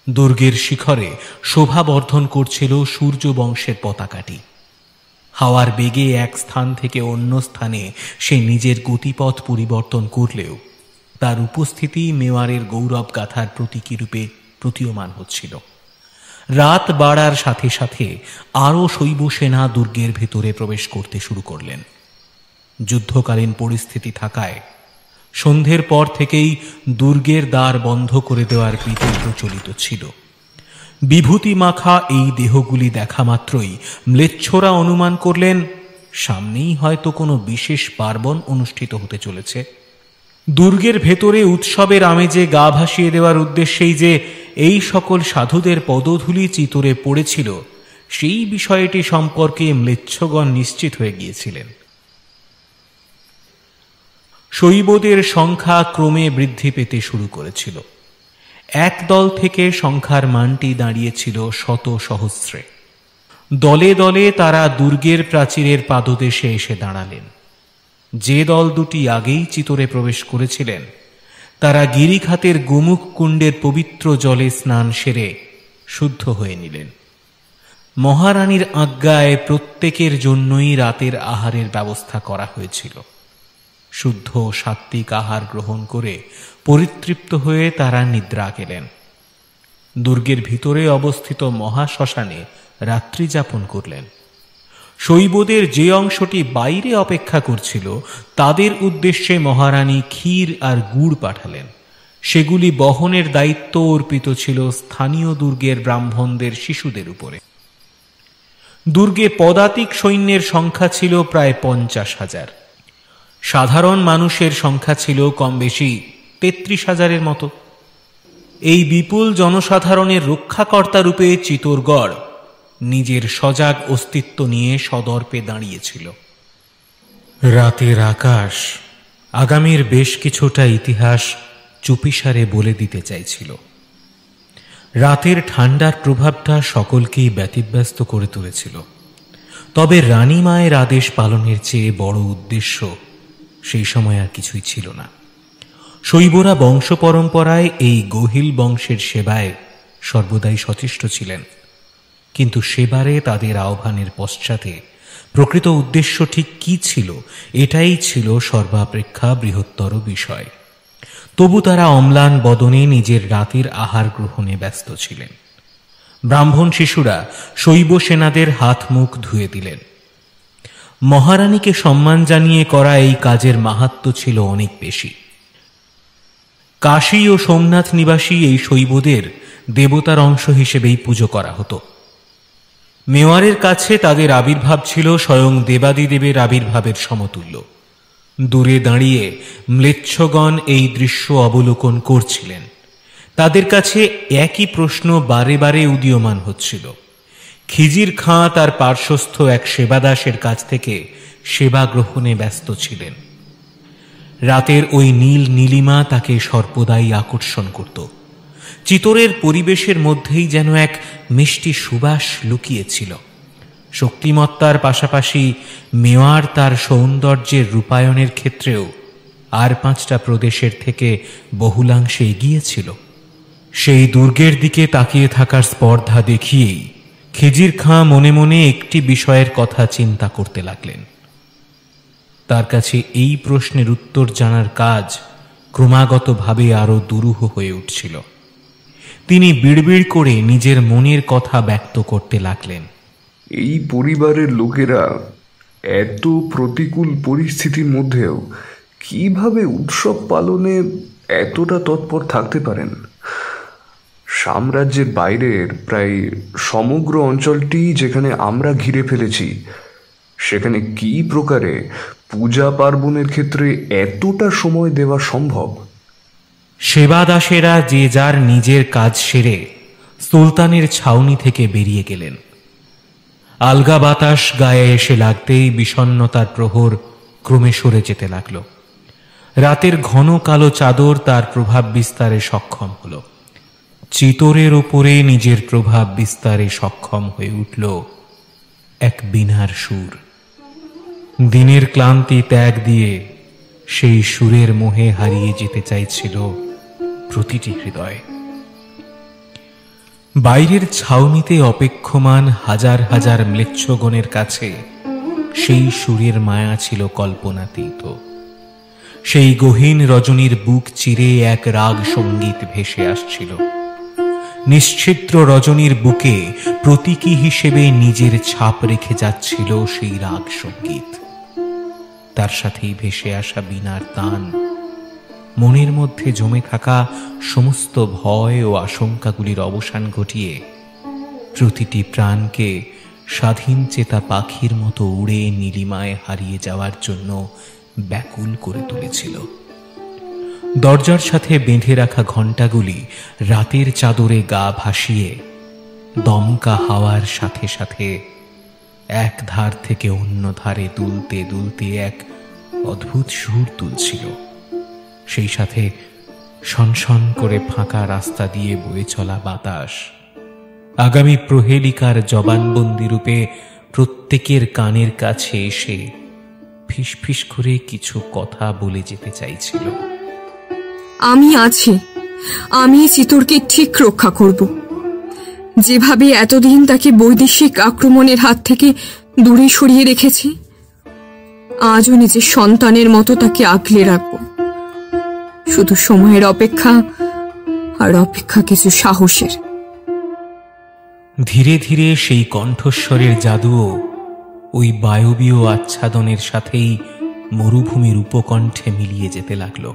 দুর্গের শিখরে শোভা বর্ধন করছিল সূর্য বংশের পতাকাটি। হাওয়ার বেগে এক স্থান থেকে অন্য স্থানে সে নিজের গতিপথ পরিবর্তন করলেও তার উপস্থিতি মেওয়ারের গৌরব গাথার প্রতীকী রূপে প্রতীয়মান হচ্ছিল। রাত বাড়ার সাথে সাথে আরও শৈব সেনা দুর্গের ভেতরে প্রবেশ করতে শুরু করলেন। যুদ্ধকালীন পরিস্থিতি থাকায় সন্ধ্যের পর থেকেই দুর্গের দ্বার বন্ধ করে দেওয়ার বিধি প্রচলিত ছিল। বিভূতি মাখা এই দেহগুলি দেখা মাত্রই ম্লেচ্ছরা অনুমান করলেন সামনেই হয়তো কোনো বিশেষ পার্বণ অনুষ্ঠিত হতে চলেছে। দুর্গের ভেতরে উৎসবের আমেজে গা ভাসিয়ে দেওয়ার উদ্দেশ্যেই যে এই সকল সাধুদের পদধূলি চিতরে পড়েছিল সেই বিষয়টি সম্পর্কে ম্লেচ্ছগণ নিশ্চিত হয়ে গিয়েছিলেন। শৈবদের সংখ্যা ক্রমে বৃদ্ধি পেতে শুরু করেছিল। এক দল থেকে সংখ্যার মানটি দাঁড়িয়েছিল শত সহস্রে। দলে দলে তারা দুর্গের প্রাচীরের পাদদেশে এসে দাঁড়ালেন। যে দল দুটি আগেই চিতরে প্রবেশ করেছিলেন তারা গিরিখাতের গোমুখ কুণ্ডের পবিত্র জলে স্নান সেরে শুদ্ধ হয়ে নিলেন। মহারানীর আজ্ঞায় প্রত্যেকের জন্যই রাতের আহারের ব্যবস্থা করা হয়েছিল। শুদ্ধ সাত্ত্বিক আহার গ্রহণ করে পরিতৃপ্ত হয়ে তারা নিদ্রা গেলেন। দুর্গের ভিতরে অবস্থিত মহাশ্মশানে রাত্রি যাপন করলেন। শৈবদের যে অংশটি বাইরে অপেক্ষা করছিল তাদের উদ্দেশ্যে মহারানী ক্ষীর আর গুড় পাঠালেন। সেগুলি বহনের দায়িত্ব অর্পিত ছিল স্থানীয় দুর্গের ব্রাহ্মণদের শিশুদের উপরে। দুর্গে পদাতিক সৈন্যের সংখ্যা ছিল প্রায় 50,000। সাধারণ মানুষের সংখ্যা ছিল কম বেশি 33,000-এর মতো। এই বিপুল জনসাধারণের রক্ষাকর্তা রূপে চিতোরগড় নিজের সজাগ অস্তিত্ব নিয়ে সদর্পে দাঁড়িয়েছিল। রাতের আকাশ আগামীর বেশ কিছুটা ইতিহাস চুপিসারে বলে দিতে চাইছিল। রাতের ঠান্ডার প্রভাবটা সকলকেই ব্যতিব্যস্ত করে তুলেছিল। তবে রানী মায়ের আদেশ পালনের চেয়ে বড় উদ্দেশ্য সেই সময় আর কিছুই ছিল না। শৈবরা বংশ পরম্পরায় এই গহিল বংশের সেবায় সর্বদাই সচেষ্ট ছিলেন, কিন্তু সেবারে তাদের আহ্বানের পশ্চাতে প্রকৃত উদ্দেশ্য ঠিক কি ছিল, এটাই ছিল সর্বাপেক্ষা বৃহত্তর বিষয়। তবু তারা অম্লান বদনে নিজের রাতের আহার গ্রহণে ব্যস্ত ছিলেন। ব্রাহ্মণ শিশুরা শৈব সেনাদের হাত মুখ ধুয়ে দিলেন। মহারানীকে সম্মান জানিয়ে করা এই কাজের মাহাত্ম্য ছিল অনেক বেশি। কাশী ও সোমনাথ নিবাসী এই শৈবদের দেবতার অংশ হিসেবেই পুজো করা হতো। মেওয়ারের কাছে তাদের আবির্ভাব ছিল স্বয়ং দেবাদিদেবের আবির্ভাবের সমতুল্য। দূরে দাঁড়িয়ে ম্লেচ্ছগণ এই দৃশ্য অবলোকন করছিলেন। তাদের কাছে একই প্রশ্ন বারে বারে উদীয়মান হচ্ছিল। খিজির খাঁ তার পার্শ্বস্থ এক সেবাদাসের কাছ থেকে সেবা গ্রহণে ব্যস্ত ছিলেন। রাতের ওই নীল নীলিমা তাকে সর্বদাই আকর্ষণ করত। চিতোরের পরিবেশের মধ্যেই যেন এক মিষ্টি সুবাস লুকিয়েছিল। শক্তিমত্তার পাশাপাশি মেওয়ার তার সৌন্দর্যের রূপায়ণের ক্ষেত্রেও আর 5টা প্রদেশের থেকে বহুলাংশে এগিয়েছিল। সেই দুর্গের দিকে তাকিয়ে থাকার স্পর্ধা দেখিয়েই খিজির খাঁ মনে মনে একটি বিষয়ের কথা চিন্তা করতে লাগলেন। তার কাছে এই প্রশ্নের উত্তর জানার কাজ ক্রমাগতভাবে আরো দুরূহ হয়ে উঠছিল। তিনি বিড়বিড় করে নিজের মনের কথা ব্যক্ত করতে লাগলেন। এই পরিবারের লোকেরা এত প্রতিকূল পরিস্থিতির মধ্যেও কিভাবে উৎসব পালনে এতটা তৎপর থাকতে পারেন? সাম্রাজ্যের বাইরের প্রায় সমগ্র অঞ্চলটি যেখানে আমরা ঘিরে ফেলেছি, সেখানে কি প্রকারে পূজা পার্বণের ক্ষেত্রে এতটা সময় দেওয়া সম্ভব? সেবাদাসেরা যে যার নিজের কাজ সেরে সুলতানের ছাউনি থেকে বেরিয়ে গেলেন। আলগা বাতাস গায়ে এসে লাগতেই বিষণ্ণতার প্রহর ক্রমে সরে যেতে লাগল। রাতের ঘন কালো চাদর তার প্রভাব বিস্তারে সক্ষম হল। চিতোরের ওপরে নিজের প্রভাব বিস্তারে সক্ষম হয়ে উঠল এক বীণার সুর। দিনের ক্লান্তি ত্যাগ দিয়ে সেই সুরের মোহে হারিয়ে যেতে চাইছিল প্রতিটি হৃদয়। বাইরের ছাউনিতে অপেক্ষমান হাজার হাজার ম্লেচ্ছগণের কাছে সেই সুরের মায়া ছিল কল্পনাতীত। সেই গহীন রজনীর বুক চিরে এক রাগ সঙ্গীত ভেসে আসছিল। নিশ্চিদ্র রজনীর বুকে প্রতীকী হিসেবে নিজের ছাপ রেখে যাচ্ছিল সেই রাগ সঙ্গীত। তার সাথেই ভেসে আসা বীণার তান মনের মধ্যে জমে থাকা সমস্ত ভয় ও আশঙ্কাগুলির অবসান ঘটিয়ে প্রতিটি প্রাণকে স্বাধীন চেতা পাখির মতো উড়ে নীলিমায় হারিয়ে যাওয়ার জন্য ব্যাকুল করে তুলেছিল। দরজার সাথে বেঁধে রাখা ঘণ্টাগুলি রাতের চাদরে গা ভাসিয়ে দমকা হাওয়ার সাথে সাথে এক ধার থেকে অন্য ধারে দুলতে দুলতে এক অদ্ভুত সুর তুলছিল। সেই সাথে শনশন করে ফাঁকা রাস্তা দিয়ে বয়ে চলা বাতাস আগামী প্রহেলিকার জবানবন্দি রূপে প্রত্যেকের কানের কাছে এসে ফিসফিস করে কিছু কথা বলে যেতে চাইছিল। আমি আছি, আমি চিতোরকে ঠিক রক্ষা করব। যেভাবে এতদিন তাকে বৈদেশিক আক্রমণের হাত থেকে দূরে সরিয়ে রেখেছি, আজও নিজের সন্তানের মতো তাকে আগলে রাখব। শুধু সময়ের অপেক্ষা, আর অপেক্ষা কিছু সাহসের। ধীরে ধীরে সেই কণ্ঠস্বরের জাদুও ওই বায়বীয় আচ্ছাদনের সাথেই মরুভূমির উপকণ্ঠে মিলিয়ে যেতে লাগল।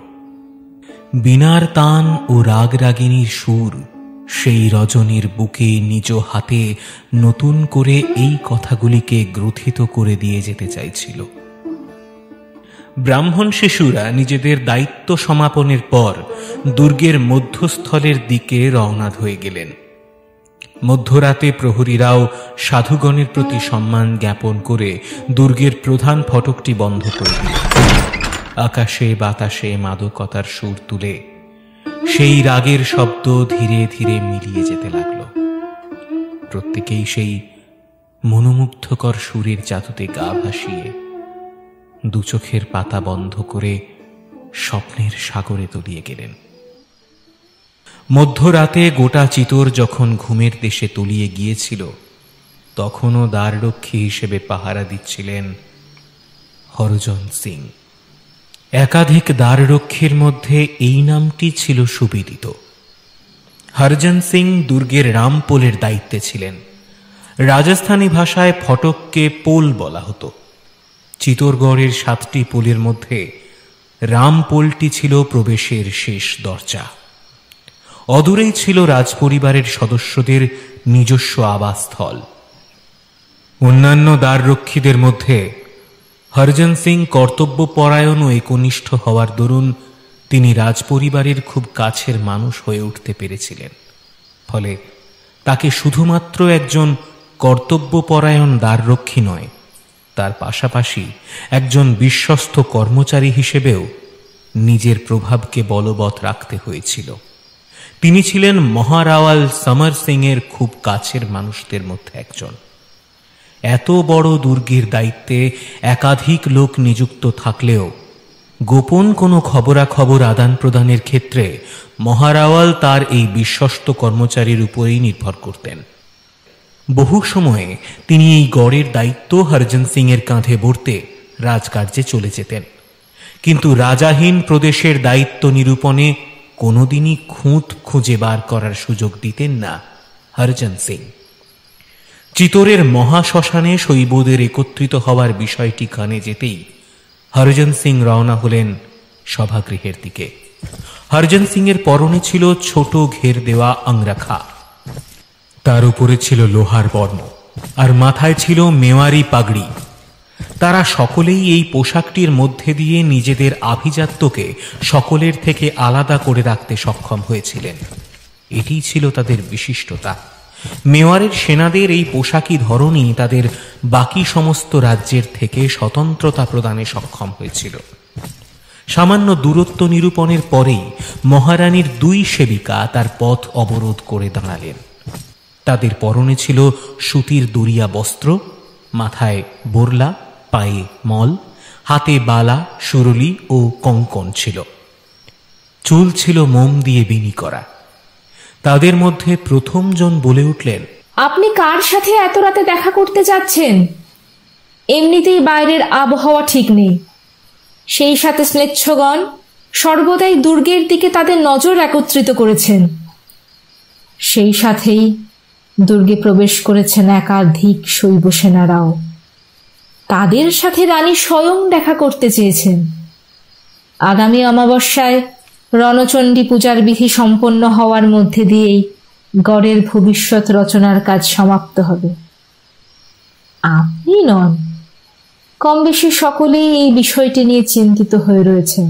বীণার তান ও রাগরাগিনীর সুর সেই রজনীর বুকে নিজ হাতে নতুন করে এই কথাগুলিকে গ্রথিত করে দিয়ে যেতে চাইছিল। ব্রাহ্মণ শিশুরা নিজেদের দায়িত্ব সমাপনের পর দুর্গের মধ্যস্থলের দিকে রওনা হয়ে গেলেন। মধ্যরাতে প্রহরীরাও সাধুগণের প্রতি সম্মান জ্ঞাপন করে দুর্গের প্রধান ফটকটি বন্ধ করে দিল। আকাশে বাতাসে মাদকতার সুর তুলে সেই রাগের শব্দ ধীরে ধীরে মিলিয়ে যেতে লাগল। প্রত্যেকেই সেই মনোমুগ্ধকর সুরের জাদুতে গা ভাসিয়ে দু চোখের পাতা বন্ধ করে স্বপ্নের সাগরে তলিয়ে গেলেন। মধ্যরাতে গোটা চিতোর যখন ঘুমের দেশে তলিয়ে গিয়েছিল, তখনও দ্বাররক্ষী হিসেবে পাহারা দিচ্ছিলেন হরজন সিং। একাধিক দ্বাররক্ষীর মধ্যে এই নামটি ছিল সুবিদিত। হরজন সিং দুর্গের রামপোলের দায়িত্বে ছিলেন। রাজস্থানী ভাষায় ফটককে পোল বলা হতো। চিতোরগড়ের 7টি পোলের মধ্যে রামপোলটি ছিল প্রবেশের শেষ দরজা। অদূরেই ছিল রাজপরিবারের সদস্যদের নিজস্ব আবাসস্থল। অন্যান্য দ্বাররক্ষীদের মধ্যে হরজন সিং কর্তব্যপরায়ণ ও একনিষ্ঠ হওয়ার দরুন তিনি রাজপরিবারের খুব কাছের মানুষ হয়ে উঠতে পেরেছিলেন। ফলে তাকে শুধুমাত্র একজন কর্তব্যপরায়ণ দ্বাররক্ষী নয়, তার পাশাপাশি একজন বিশ্বস্ত কর্মচারী হিসেবেও নিজের প্রভাবকে বলবৎ রাখতে হয়েছিল। তিনি ছিলেন মহারাওয়াল সমর সিং এর খুব কাছের মানুষদের মধ্যে একজন। এত বড় দুর্গের দায়িত্বে একাধিক লোক নিযুক্ত থাকলেও গোপন কোনো খবরাখবর আদান প্রদানের ক্ষেত্রে মহারাওয়াল তার এই বিশ্বস্ত কর্মচারীর উপরেই নির্ভর করতেন। বহু সময়ে তিনি এই গড়ের দায়িত্ব হরজন সিং এর কাঁধে বর্তে রাজকার্যে চলে যেতেন, কিন্তু রাজাহীন প্রদেশের দায়িত্ব নিরূপণে কোনোদিনই খুঁত খুঁজে বার করার সুযোগ দিতেন না হরজন সিং। চিতোরের মহাশ্মশানে শৈবদের একত্রিত হওয়ার বিষয়টি কানে যেতেই হরজন সিং রওনা হলেন সভাগৃহের দিকে। হরজন সিং এর পরনে ছিল ছোট ঘের দেওয়া আংরাখা, তার উপরে ছিল লোহার বর্ম, আর মাথায় ছিল মেওয়ারি পাগড়ি। তারা সকলেই এই পোশাকটির মধ্যে দিয়ে নিজেদের আভিজাত্যকে সকলের থেকে আলাদা করে রাখতে সক্ষম হয়েছিলেন। এটিই ছিল তাদের বিশিষ্টতা। মেওয়ারের সেনাদের এই পোশাকি ধরনই তাদের বাকি সমস্ত রাজ্যের থেকে স্বতন্ত্রতা প্রদানে সক্ষম হয়েছিল। সামান্য দূরত্ব নিরূপণের পরেই মহারানীর 2 সেবিকা তার পথ অবরোধ করে দাঁড়ালেন। তাদের পরনে ছিল সুতির দরিয়া বস্ত্র, মাথায় বোরলা, পায়ে মল, হাতে বালা, সুরলি ও কঙ্কণ ছিল। চুল ছিল মোম দিয়ে বিনি করা। তাদের মধ্যে প্রথম জন বলে উঠলেন, আপনি কার সাথে এত রাতে দেখা করতে যাচ্ছেন? এমনিতেই বাইরের আবহাওয়া ঠিক নেই, সেই সাথে স্লেচ্ছগণ সর্বদাই দুর্গের দিকে তাদের নজর একত্রিত করেছেন। সেই সাথেই দুর্গে প্রবেশ করেছেন একাধিক শৈব সেনারাও। তাদের সাথে রানী স্বয়ং দেখা করতে চেয়েছেন। আগামী অমাবস্যায় রণচণ্ডী পূজার বিধি সম্পন্ন হওয়ার মধ্যে দিয়েই গড়ের ভবিষ্যৎ রচনার কাজ সমাপ্ত হবে। আপনি নন, কম বেশি সকলেই এই বিষয়টি নিয়ে চিন্তিত হয়ে রয়েছেন।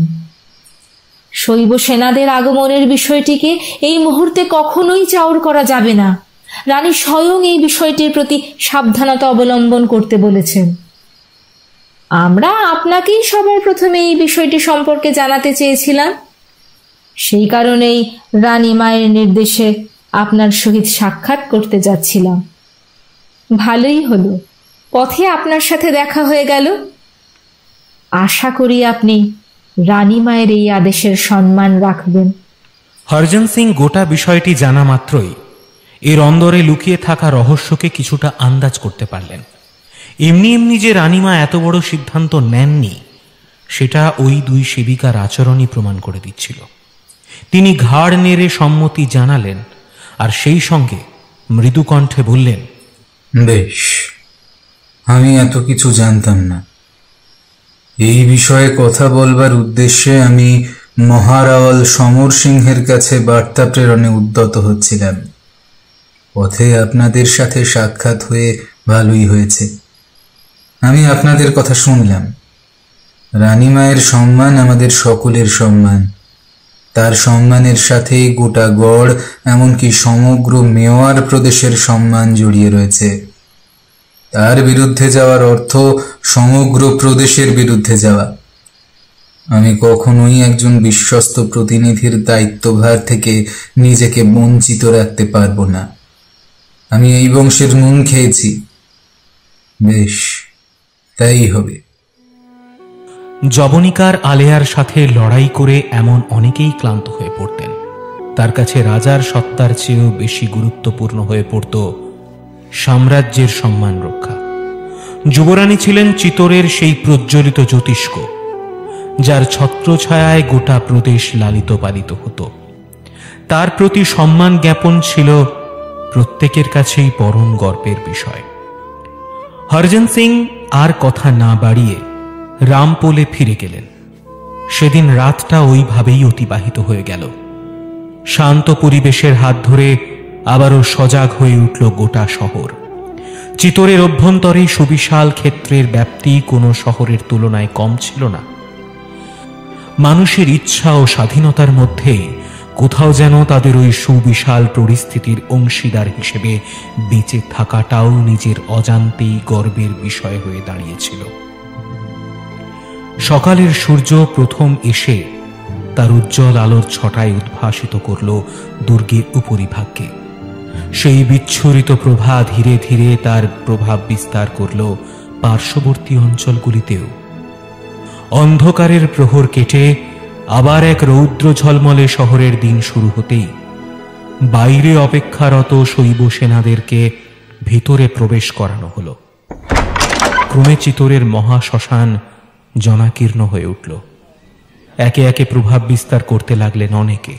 শৈব সেনাদের আগমনের বিষয়টিকে এই মুহূর্তে কখনোই চাউর করা যাবে না। রানী স্বয়ং এই বিষয়টির প্রতি সাবধানতা অবলম্বন করতে বলেছেন। আমরা আপনাকেই সবার প্রথমে এই বিষয়টি সম্পর্কে জানাতে চেয়েছিলাম। সেই কারণেই রানী মায়ের নির্দেশে আপনার সহিত সাক্ষাৎ করতে যাচ্ছিলাম। ভালোই হলো, পথে আপনার সাথে দেখা হয়ে গেল। আশা করি আপনি রানী মায়ের এই আদেশের সম্মান রাখবেন। হরজন সিং গোটা বিষয়টি জানা মাত্রই এর অন্দরে লুকিয়ে থাকা রহস্যকে কিছুটা আন্দাজ করতে পারলেন। এমনি এমনি যে রানীমা এত বড় সিদ্ধান্ত নেননি, সেটা ওই 2 সেবিকার আচরণই প্রমাণ করে দিচ্ছিল। তিনি ঘাড় নেড়ে সম্মতি জানালেন, আর সেই সঙ্গে মৃদু কণ্ঠে বললেন, বেশ, আমি এত কিছু জানতাম না। এই বিষয়ে কথা বলবার উদ্দেশ্যে আমি মহারাওয়াল সমর সিংহের কাছে বার্তা প্রেরণে উদ্যত হচ্ছিলাম। পথে আপনাদের সাথে সাক্ষাৎ হয়ে ভালোই হয়েছে। আমি আপনাদের কথা শুনলাম। রানীমায়ের সম্মান আমাদের সকলের সম্মান। তার সম্মানের সাথেই গোটা গড়, এমনকি সমগ্র মেওয়ার প্রদেশের সম্মান জড়িয়ে রয়েছে। তার বিরুদ্ধে যাওয়ার অর্থ সমগ্র প্রদেশের বিরুদ্ধে যাওয়া। আমি কখনোই একজন বিশ্বস্ত প্রতিনিধির দায়িত্বভার থেকে নিজেকে বঞ্চিত রাখতে পারবো না। আমি এই বংশের নুন খেয়েছি। বেশ, তাই হবে। জবনিকার আলেয়ার সাথে লড়াই করে এমন অনেকেই ক্লান্ত হয়ে পড়তেন। তার কাছে রাজার সত্তার চেয়েও বেশি গুরুত্বপূর্ণ হয়ে পড়ত সাম্রাজ্যের সম্মান রক্ষা। যুবরানী ছিলেন চিতোরের সেই প্রজ্বলিত জ্যোতিষ্ক, যার ছত্রছায়ায় গোটা প্রদেশ লালিত পালিত হতো। তার প্রতি সম্মান জ্ঞাপন ছিল প্রত্যেকের কাছেই পরম গর্বের বিষয়। হরজন সিং আর কথা না বাড়িয়ে রামপোলে ফিরে গেলেন। সেদিন রাতটা ওইভাবেই অতিবাহিত হয়ে গেল। শান্ত পরিবেশের হাত ধরে আবারও সজাগ হয়ে উঠল গোটা শহর। চিতোরের অভ্যন্তরে সুবিশাল ক্ষেত্রের ব্যাপ্তি কোনো শহরের তুলনায় কম ছিল না। মানুষের ইচ্ছা ও স্বাধীনতার মধ্যে কোথাও যেন তাদের ওই সুবিশাল পরিস্থিতির অংশীদার হিসেবে বেঁচে থাকাটাও নিজের অজান্তেই গর্বের বিষয় হয়ে দাঁড়িয়েছিল। সকালের সূর্য প্রথম এসে তার উজ্জ্বল আলোর ছটায় উদ্ভাসিত করল দুর্গের উপরিভাগকে। সেই বিচ্ছুরিত প্রভা ধীরে ধীরে তার প্রভাব বিস্তার করল পার্শ্ববর্তী অঞ্চলগুলিতেও। অন্ধকারের প্রহর কেটে আবার এক রৌদ্র ঝলমলে শহরের দিন শুরু হতেই বাইরে অপেক্ষারত শৈব সেনাদেরকে ভিতরে প্রবেশ করানো হল। ক্রমে চিতোরের মহাশ্মশান জনাকীর্ণ হয়ে উঠল। একে একে প্রভাব বিস্তার করতে লাগলেন অনেকে।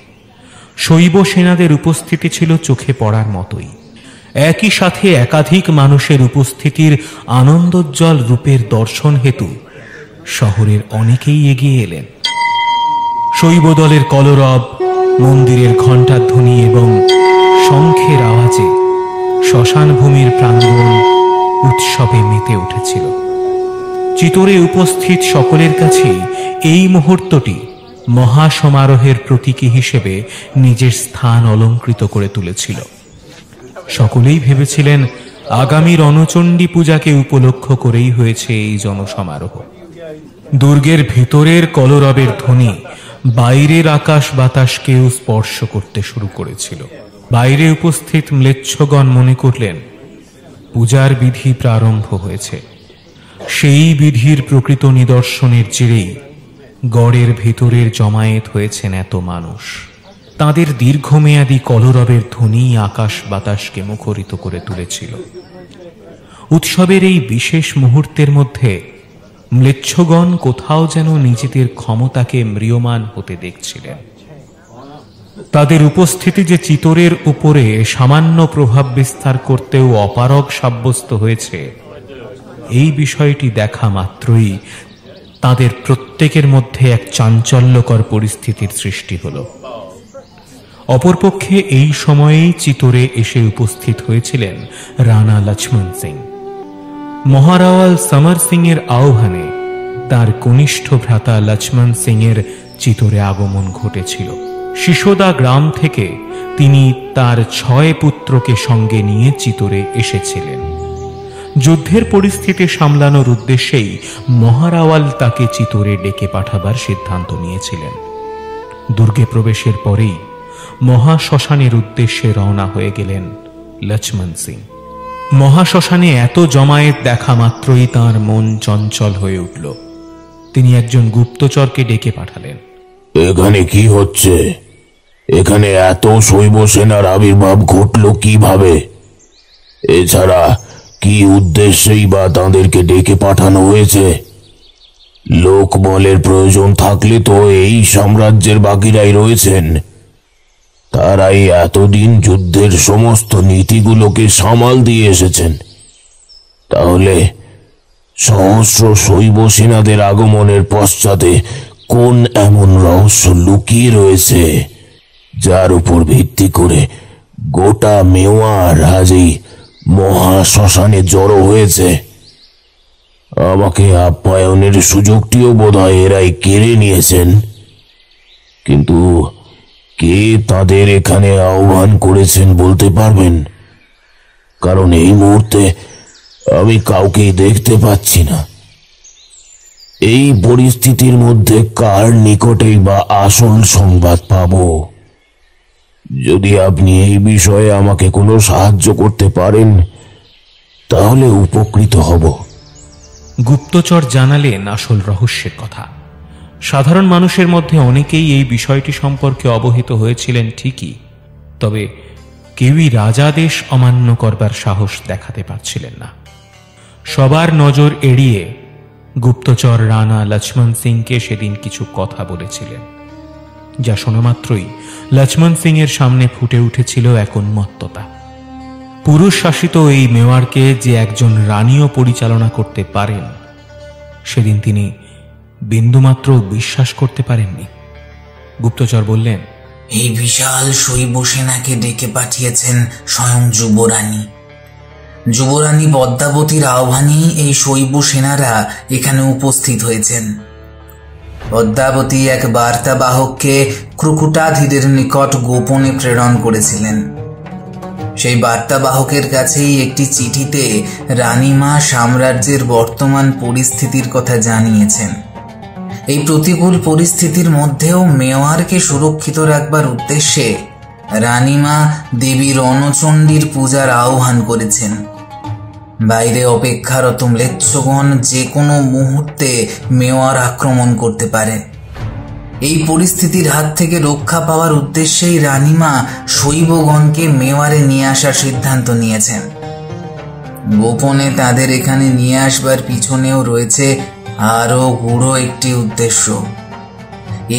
শৈব সেনাদের উপস্থিতি ছিল চোখে পড়ার মতোই। একই সাথে একাধিক মানুষের উপস্থিতির আনন্দোজ্জ্বল রূপের দর্শন হেতু শহরের অনেকেই এগিয়ে এলেন। শৈব দলের কলরব, মন্দিরের ঘণ্টাধ্বনি এবং শঙ্খের আওয়াজে শ্মশান ভূমির প্রাঙ্গণ উৎসবে মেতে উঠেছিল। চিতোরে উপস্থিত সকলের কাছেই এই মুহূর্তটি মহাসমারোহের প্রতীকী হিসেবে নিজের স্থান অলঙ্কৃত করে তুলেছিল। সকলেই ভেবেছিলেন আগামী রণচণ্ডী পূজাকে উপলক্ষ করেই হয়েছে এই জনসমারোহ। দুর্গের ভিতরের কলরবের ধ্বনি বাইরের আকাশ বাতাসকেও স্পর্শ করতে শুরু করেছিল। বাইরে উপস্থিত ম্লেচ্ছগণ মনে করলেন পূজার বিধি প্রারম্ভ হয়েছে। সেই বিধির প্রকৃত নিদর্শনের জেরেই গড়ের ভেতরের জমায়েত হয়েছেন এত মানুষ। তাদের দীর্ঘমেয়াদী কলরবের ধ্বনি আকাশ বাতাসকে মুখরিত করে তুলেছিল। উৎসবের এই বিশেষ মুহূর্তের মধ্যে ম্লেচ্ছগণ কোথাও যেন নিজেদের ক্ষমতাকে ম্রিয়মান হতে দেখছিলেন। তাদের উপস্থিতি যে চিতোরের উপরে সামান্য প্রভাব বিস্তার করতেও অপারগ সাব্যস্ত হয়েছে, এই বিষয়টি দেখা মাত্রই তাদের প্রত্যেকের মধ্যে এক চাঞ্চল্যকর পরিস্থিতির সৃষ্টি হল। অপরপক্ষে এই সময়েই চিতোরে এসে উপস্থিত হয়েছিলেন রানা লক্ষ্মণ সিং। মহারাওয়াল সমর সিং এর আহ্বানে তার কনিষ্ঠ ভ্রাতা লক্ষ্মণ সিং এর চিতোরে আগমন ঘটেছিল। শিশোদা গ্রাম থেকে তিনি তার 6 পুত্রকে সঙ্গে নিয়ে চিতোরে এসেছিলেন। যুদ্ধের পরিস্থিতি সামলানোর উদ্দেশ্যেই মহারাওয়াল তাকে চিতোরে ডেকে পাঠাবার সিদ্ধান্ত নিয়েছিলেন। দুর্গে প্রবেশের পরেই মহাশ্মশানের উদ্দেশ্যে রওনা হয়ে গেলেন লক্ষ্মণ সিং। মহাশ্মশানে এত জমায়েত দেখা মাত্রই তাঁর মন চঞ্চল হয়ে উঠল। তিনি একজন গুপ্তচরকে ডেকে পাঠালেন। এখানে কি হচ্ছে? এখানে এত শৈব সেনার আবির্ভাব ঘটল কিভাবে? এছাড়া কি উদ্দেশ্যেই বা তাঁদেরকে ডেকে পাঠানো হয়েছে? লোকবলের প্রয়োজন থাকলে তো এই সাম্রাজ্যের বাকিরাই রয়েছেন। তারাই এতদিন যুদ্ধের সমস্ত নীতিগুলোকে সামাল দিয়ে এসেছেন। তাহলে সহস্র শৈব সেনাদের আগমনের পশ্চাতে কোন এমন রহস্য লুকিয়ে রয়েছে, যার উপর ভিত্তি করে গোটা মেওয়ার আজ এই মহাশ্মশানে জড়ো হয়েছে? আমাকে আপ্যায়নের সুযোগটিও বোধহয় এরাই কেড়ে নিয়েছেন। কিন্তু কে তাদের এখানে আহ্বান করেছেন বলতে পারবেন? কারণ এই মুহূর্তে আমি কাউকেই দেখতে পাচ্ছি না। এই পরিস্থিতির মধ্যে কার নিকটেই বা আসল সংবাদ পাব? যদি আপনি এই বিষয়ে আমাকে কোনো সাহায্য করতে পারেন তাহলে উপকৃত হব। গুপ্তচর জানালেন আসল রহস্যের কথা। সাধারণ মানুষের মধ্যে অনেকেই এই বিষয়টি সম্পর্কে অবহিত হয়েছিলেন ঠিকই, তবে কেউই রাজাদেশ অমান্য করবার সাহস দেখাতে পারছিলেন না। সবার নজর এড়িয়ে গুপ্তচর রানা লক্ষ্মণ সিংকে সেদিন কিছু কথা বলেছিলেন, যা শোনা মাত্রই লক্ষ্মণ সিং এর সামনে ফুটে উঠেছিল এক উন্মত্ততা। পুরুষ শাসিত এই মেওয়ারকে যে একজন রানীও পরিচালনা করতে পারেন, সেদিন তিনি বিন্দুমাত্র বিশ্বাস করতে পারেননি। গুপ্তচর বললেন, এই বিশাল শৈব সেনাকে ডেকে পাঠিয়েছেন স্বয়ং যুবরানী। যুবরানী পদ্মাবতীর আহ্বানেই এই শৈব সেনারা এখানে উপস্থিত হয়েছেন। পদ্মাবতী এক বার্তাবাহককে ক্রুকুটাধীরের নিকট গোপনে প্রেরণ করেছিলেন। সেই বার্তাবাহকের কাছেই একটি চিঠিতে রানীমা সাম্রাজ্যের বর্তমান পরিস্থিতির কথা জানিয়েছেন। এই প্রতিকূল পরিস্থিতির মধ্যেও মেওয়ারকে সুরক্ষিত রাখবার উদ্দেশ্যে রানীমা দেবী রণচণ্ডীর পূজার আহ্বান করেছেন। বাইরে অপেক্ষারত ম্লেচ্ছগণ যে কোনো মুহূর্তে মেওয়ার আক্রমণ করতে পারে। এই পরিস্থিতির হাত থেকে রক্ষা পাওয়ার উদ্দেশ্যেই রানীমা শৈবগণকে মেওয়ারে নিয়ে আসার সিদ্ধান্ত নিয়েছেন। গোপনে তাদের এখানে নিয়ে আসবার পিছনেও রয়েছে আরও গূঢ় একটি উদ্দেশ্য।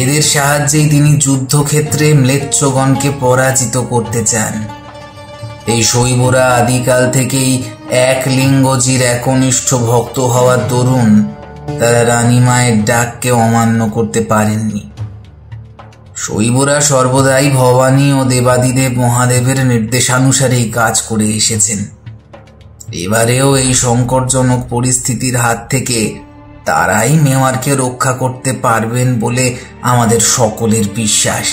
এদের সাহায্যেই তিনি যুদ্ধক্ষেত্রে ম্লেচ্ছগণকে পরাজিত করতে চান। এই শৈবরা আদিকাল থেকেই এক লিঙ্গজির একনিষ্ঠ ভক্ত হওয়ার দরুন তারা রানীমায়ের ডাককে অমান্য করতে পারেননি। শৈবরা সর্বদাই ভবানী ও দেবাদিদেব মহাদেবের নির্দেশানুসারেই কাজ করে এসেছেন। এবারেও এই সংকটজনক পরিস্থিতির হাত থেকে তারাই মেওয়ারকে রক্ষা করতে পারবেন বলে আমাদের সকলের বিশ্বাস।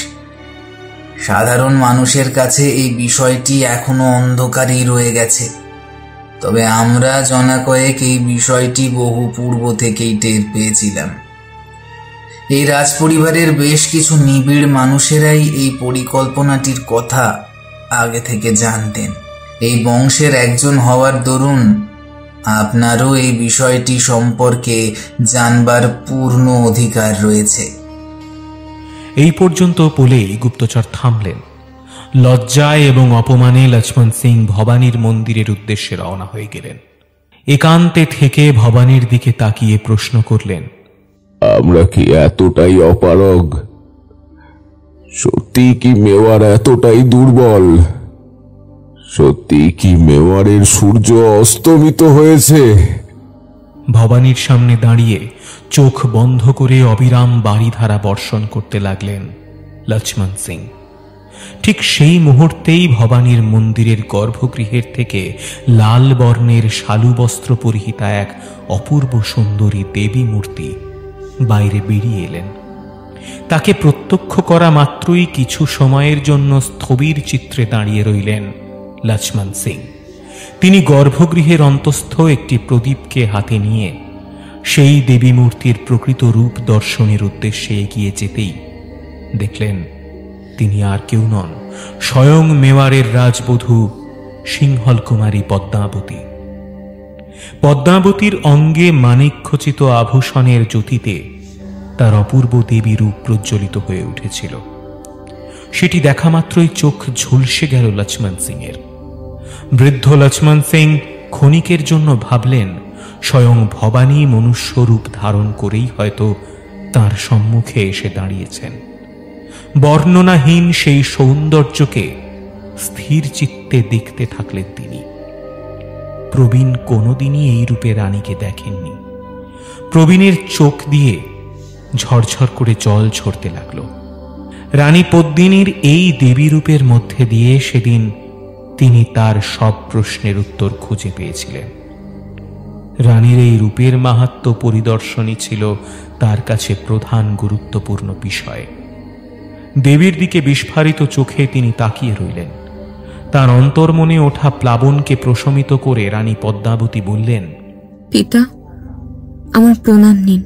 সাধারণ মানুষের কাছে এই বিষয়টি এখনো অন্ধকারেই রয়ে গেছে, তবে আমরা জনা কয়েক এই বিষয়টি বহু পূর্ব থেকেই টের পেয়েছিলাম। এই রাজপরিবারের বেশ কিছু নিবিড় মানুষেরাই এই পরিকল্পনাটির কথা আগে থেকে জানতেন। এই বংশের একজন হওয়ার দরুন আপনারও এই বিষয়টি সম্পর্কে জানবার পূর্ণ অধিকার রয়েছে। এই পর্যন্ত বলেই গুপ্তচর থামলেন। লজ্জায় এবং অপমানে লক্ষ্মণ সিং ভবানীর মন্দিরের উদ্দেশ্যে রওনা হয়ে গেলেন। একান্তে থেকে ভবানীর দিকে তাকিয়ে প্রশ্ন করলেন, আমরা কি এতটাই অপারগ? সত্যি কি মেওয়ার এতটাই দুর্বল? সত্যি কি মেওয়ারের সূর্য অস্তমিত হয়েছে? ভবানীর সামনে দাঁড়িয়ে চোখ বন্ধ করে অবিরাম বাড়িধারা বর্ষণ করতে লাগলেন লক্ষ্মণ সিং। ঠিক সেই মুহূর্তেই ভবানীর মন্দিরের গর্ভগৃহের থেকে লাল বর্ণের শালু বস্ত্র পরিহিতা এক অপূর্ব সুন্দরী দেবী মূর্তি বাইরে বেরিয়ে এলেন। তাকে প্রত্যক্ষ করা মাত্রই কিছু সময়ের জন্য স্থবির চিত্রে দাঁড়িয়ে রইলেন লক্ষ্মণ সিং। তিনি গর্ভগৃহের অন্তস্থ একটি প্রদীপকে হাতে নিয়ে সেই দেবী মূর্তির প্রকৃত রূপ দর্শনের উদ্দেশ্যে এগিয়ে যেতেই দেখলেন তিনি আর কেউ নন, স্বয়ং মেওয়ারের রাজবধূ সিংহল কুমারী পদ্মাবতী। পদ্মাবতীর অঙ্গে মানিকখচিত আভূষণের জ্যোতিতে তার অপূর্ব দেবী রূপ প্রজ্বলিত হয়ে উঠেছিল। সেটি দেখা মাত্রই চোখ ঝলসে গেল লক্ষ্মণ সিং এর। বৃদ্ধ লক্ষ্মণ সিং ক্ষণিকের জন্য ভাবলেন স্বয়ং ভবানী মনুষ্য রূপ ধারণ করেই হয়তো তার সম্মুখে এসে দাঁড়িয়েছেন। বর্ণনাহীন সেই সৌন্দর্যকে স্থির চিত্তে দেখতে থাকলেন তিনি। প্রবীণ কোনোদিনই এই রূপে রানীকে দেখেননি। প্রবীণের চোখ দিয়ে ঝরঝর করে জল ঝরতে লাগল। রানী পদ্মিনীর এই দেবী রূপের মধ্যে দিয়ে সেদিন তিনি তার সব প্রশ্নের উত্তর খুঁজে পেয়েছিলেন। রানীর এই রূপের মাহাত্ম্য পরিদর্শনই ছিল তার কাছে প্রধান গুরুত্বপূর্ণ বিষয়। দেবীর দিকে বিস্ফারিত চোখে তিনি তাকিয়ে রইলেন। তার অন্তর্মনে ওঠা প্লাবনকে প্রশমিত করে রানী পদ্মাবতী বললেন, পিতা, আমার প্রণাম নিন।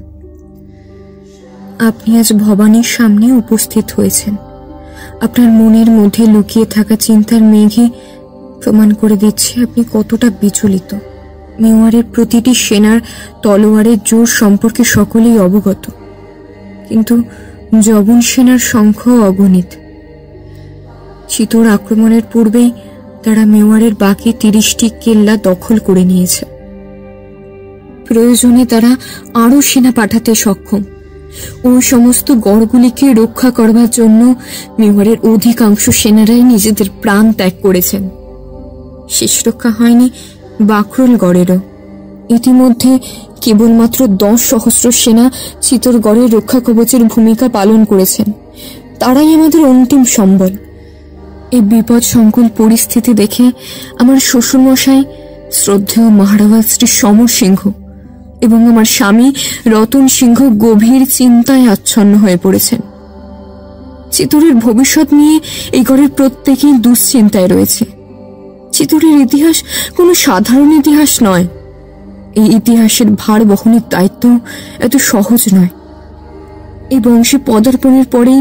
আপনি আজ ভবানীর সামনে উপস্থিত হয়েছেন। আপনার মনের মধ্যে লুকিয়ে থাকা চিন্তার মেঘে প্রমাণ করে দিচ্ছে আপনি কতটা বিচলিত। মেওয়ারের প্রতিটি সেনার তলোয়ারের জোর সম্পর্কে সকলেই অবগত, কিন্তু যবন সেনার সংখ্যা অগণিত। চিতোর আক্রমণের পূর্বেই তারা মেওয়ারের বাকি 30টি কেল্লা দখল করে নিয়েছে। প্রয়োজনে তারা আরো সেনা পাঠাতে সক্ষম। ওই সমস্ত গড়গুলিকে রক্ষা করবার জন্য মেওয়ারের অধিকাংশ সেনারাই নিজেদের প্রাণ ত্যাগ করেছেন। শেষ রক্ষা হয়নি বাকরুল গড়েরও। ইতিমধ্যে কেবলমাত্র 10,000 সেনা চিতরগড়ের রক্ষা কবচের ভূমিকা পালন করেছেন। তারাই আমাদের অন্তিম সম্বল। এই বিপদ সংকুল পরিস্থিতি দেখে আমার শ্বশুরমশাই, শ্রদ্ধেয় মহারাজ শ্রী সমর সিংহ এবং আমার স্বামী রতন সিংহ গভীর চিন্তায় আচ্ছন্ন হয়ে পড়েছেন। চিতোরের ভবিষ্যৎ নিয়ে এই ঘরের প্রত্যেকেই দুশ্চিন্তায় রয়েছে। চিতোরের ইতিহাস কোনো সাধারণ ইতিহাস নয়। এই ইতিহাসের ভার বহনের দায়িত্ব এত সহজ নয়। এই বংশে পদার্পণের পরেই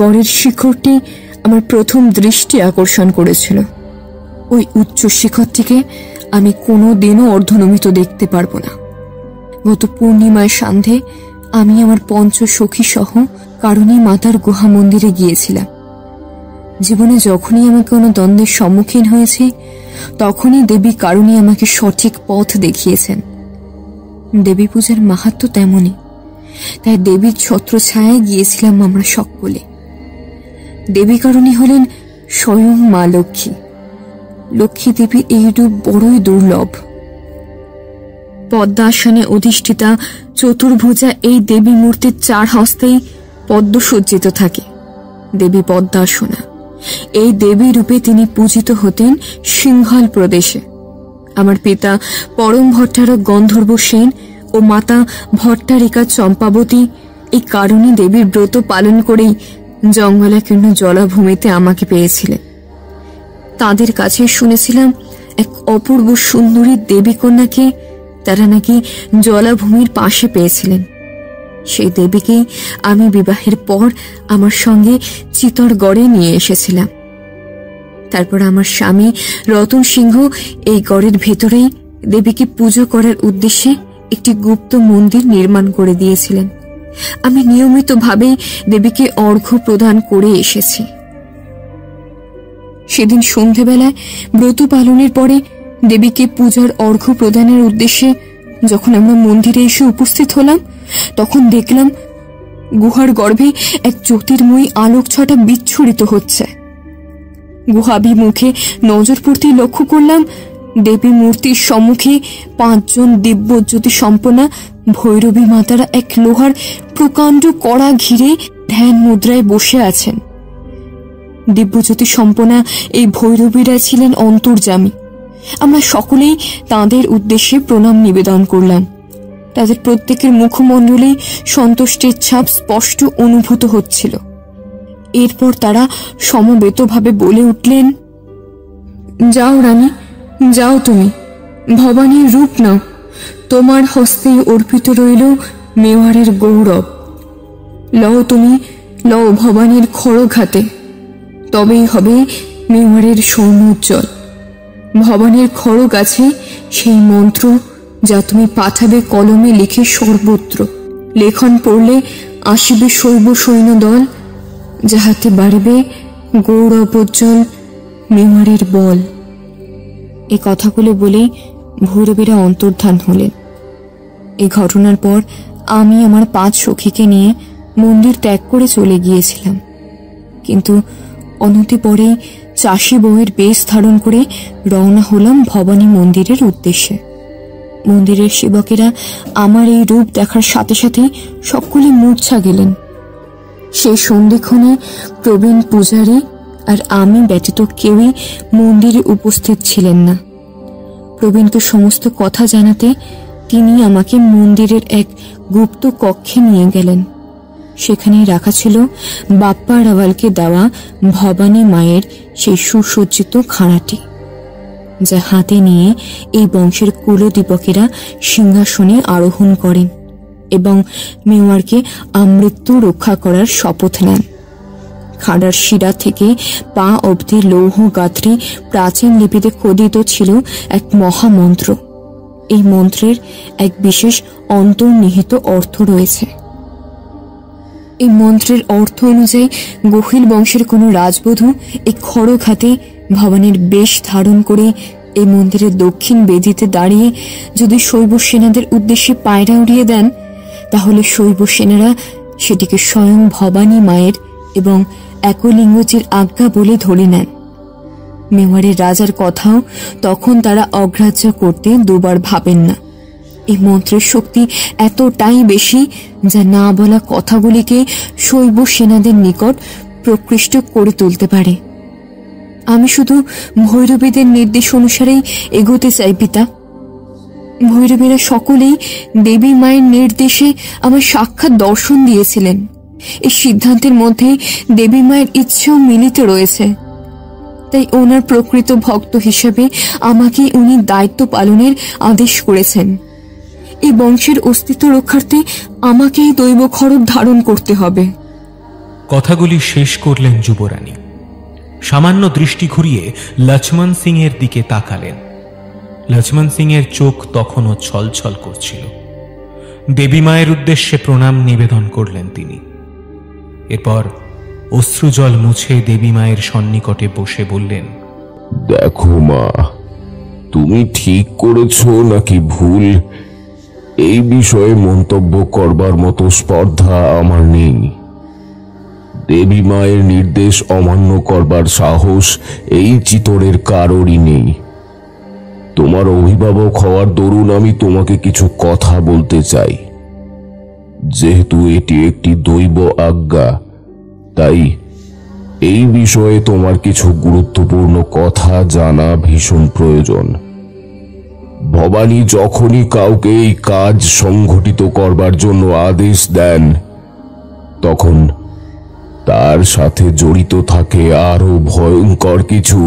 গড়ের শিখরটি আমার প্রথম দৃষ্টি আকর্ষণ করেছিল। ওই উচ্চ শিখরটিকে আমি কোনো দিনও অর্ধনমিত দেখতে পারবো না। গত পূর্ণিমায় সান্ধ্যে আমি আমার পঞ্চসখী সহ কারণী মাতার গুহা মন্দিরে গিয়েছিলাম। জীবনে যখনই আমি কোনো দ্বন্দ্বের সম্মুখীন হয়েছি, তখনই দেবী কারণী আমাকে সঠিক পথ দেখিয়েছেন। দেবী পূজার মাহাত্ম্য তেমনই, তাই দেবীর ছত্রছায়ায় গিয়েছিলাম আমরা সকলে। দেবী কারণী হলেন স্বয়ং মা লক্ষ্মী। লক্ষ্মী দেবীর এই রূপ বড়ই দুর্লভ। পদ্মাসনে অধিষ্ঠিতা চতুর্ভুজা এই দেবী মূর্তির 4 হস্তেই পদ্ম সজ্জিত থাকে। দেবী পদ্মাসনা। এই দেবী রূপে তিনি পূজিত হতেন সিংহল প্রদেশে। আমার পিতা পরম ভট্টারক গন্ধর্ব সেন ও মাতা ভট্টারিকা চম্পাবতী এই কারণী দেবীর ব্রত পালন করেই জঙ্গলাকীর্ণ জলাভূমিতে আমাকে পেয়েছিলেন। তাদের কাছে শুনেছিলাম এক অপূর্ব সুন্দরী দেবী কন্যাকে তারা নাকি জলাভূমির পাশে পেয়েছিলেন। সেই দেবীকেই আমি বিবাহের পর আমার সঙ্গে চিতরগড়ে নিয়ে এসেছিলাম। তারপর আমার স্বামী রতন সিংহ এই গড়ের ভেতরেই দেবীকে পুজো করার উদ্দেশ্যে একটি গুপ্ত মন্দির নির্মাণ করে দিয়েছিলেন। আমি নিয়মিতভাবে দেবীকে অর্ঘ্য প্রদান করে এসেছি। সেদিন সন্ধেবেলায় ব্রত পালনের পরে দেবীকে পূজার অর্ঘ্য প্রদানের উদ্দেশ্যে যখন আমরা মন্দিরে এসে উপস্থিত হলাম, তখন দেখলাম গুহার গর্ভে এক জ্যোতির্ময়ী আলোক ছটা বিচ্ছুরিত হচ্ছে। গুহাভিমুখে নজর পড়তেই লক্ষ্য করলাম দেবী মূর্তির সম্মুখে 5 জন দিব্যজ্যোতি সম্পন্না ভৈরবী মাতারা এক লোহার প্রকাণ্ড কড়া ঘিরে ধ্যান মুদ্রায় বসে আছেন। দিব্যজ্যোতি সম্পন্না এই ভৈরবীরা ছিলেন অন্তর্যামী। আমরা সকলেই তাঁদের উদ্দেশ্যে প্রণাম নিবেদন করলাম। তাদের প্রত্যেকের মুখমণ্ডলেই সন্তুষ্টির ছাপ স্পষ্ট অনুভূত হচ্ছিল। এরপর তারা সমবেতভাবে বলে উঠলেন, যাও রানী, যাও, তুমি ভবানীর রূপ নাও। তোমার হস্তেই অর্পিত রইল মেওয়ারের গৌরব। লও তুমি, লও ভবানীর খড়গ হাতে, তবেই হবে মেওয়ারের স্বর্ণোজ্জ্বল। ভবানীর খড়গ আছে সেই মন্ত্র যা তুমি পাঠাবে কলমে লিখে সর্বত্র। লেখন পড়লে আসিবে শৈব সৈন্য দল, যাহাতে বাড়িবে গৌরবোজ্জ্বল মেওয়ারের বল। এ কথাগুলো বলেই ভৈরবীরা অন্তর্ধান হলেন। এই ঘটনার পর আমি আমার 5 সখীকে নিয়ে মন্দির ত্যাগ করে চলে গিয়েছিলাম। কিন্তু অনতি পরেই চাষি বউয়ের বেশ ধারণ করে রওনা হলাম ভবানী মন্দিরের উদ্দেশ্যে। মন্দিরের সেবকেরা আমার এই রূপ দেখার সাথে সাথেই সকলে মূর্ছা গেলেন। সেই সন্ধিক্ষণে প্রবীণ পূজারী আর আমি ব্যতীত কেউই মন্দিরে উপস্থিত ছিলেন না। প্রবীণকে সমস্ত কথা জানাতে তিনি আমাকে মন্দিরের এক গুপ্ত কক্ষে নিয়ে গেলেন। সেখানেই রাখা ছিল বাপ্পা রাওয়ালকে দেওয়া ভবানী মায়ের সেই সুসজ্জিত খাঁড়াটি, যা হাতে নিয়ে এই বংশের কুলদীপকেরা সিংহাসনে আরোহণ করেন এবং মেওয়ারকে আমৃত্যু রক্ষা করার শপথ নেন। খাঁড়ার শিরা থেকে পা অবধি লৌহ গাত্রী প্রাচীন লিপিতে খোদিত ছিল এক মহামন্ত্র। এই মন্ত্রের এক বিশেষ অন্তর্নিহিত অর্থ রয়েছে। এই মন্ত্রের অর্থ অনুযায়ী গহিল বংশের কোনো রাজবধূ এই খড়গ হাতে ভবানীর বেশ ধারণ করে এই মন্দিরের দক্ষিণ বেদিতে দাঁড়িয়ে যদি শৈব সেনাদের উদ্দেশ্যে পায়রা উড়িয়ে দেন, তাহলে শৈব সেনারা সেটিকে স্বয়ং ভবানী মায়ের এবং একলিঙ্গজির আজ্ঞা বলে ধরে নেন। মেওয়ারের রাজার কথাও তখন তারা অগ্রাহ্য করতে দুবার ভাবেন না। এই মন্ত্রের শক্তি এতটাই বেশি যা না বলা কথাগুলিকে শৈব সেনাদের নিকট প্রকৃষ্ট করে তুলতে পারে। আমি শুধু ভৈরবীদের নির্দেশ অনুসারেই এগোতে চাই পিতা। ভৈরবীরা সকলেই দেবী মায়ের নির্দেশে আমার সাক্ষাৎ দর্শন দিয়েছিলেন। এই সিদ্ধান্তের মধ্যে দেবী মায়ের ইচ্ছেও মিলিত রয়েছে। তাই ওনার প্রকৃত ভক্ত হিসেবে আমাকে উনি দায়িত্ব পালনের আদেশ করেছেন। এই বংশের অস্তিত্ব রক্ষার্থে আমাকেই দৈব খড়গ ধারণ করতে হবে। কথাগুলি শেষ করলেন যুবরানী। সামান্য দৃষ্টি ঘুরিয়ে লক্ষ্মণ সিং এর দিকে তাকালেন। লক্ষ্মণ সিং এর চোখ তখনও ছলছল করছিল। দেবী মায়ের উদ্দেশ্যে প্রণাম নিবেদন করলেন তিনি। এরপর অশ্রুজল মুছে দেবী মায়ের সন্নিকটে বসে বললেন, দেখো মা, তুমি ঠিক করেছো নাকি ভুল এই বিষয়ে মন্তব্য করবার মতো স্পর্ধা আমার নেই। দেবী মায়ের নির্দেশ অমান্য করবার সাহস এই চিতরের কারোরই নেই। তোমার অভিভাবক হওয়ার দরুন আমি তোমাকে কিছু কথা বলতে চাই। যেহেতু এটি একটি দৈব আজ্ঞা, তাই এই বিষয়ে তোমার কিছু গুরুত্বপূর্ণ কথা জানা ভীষণ প্রয়োজন। ভবানী যখনই কাউকে এই কাজ সংঘটিত করবার জন্য আদেশ দেন, তখন তার সাথে জড়িত থাকে আরো ভয়ঙ্কর কিছু।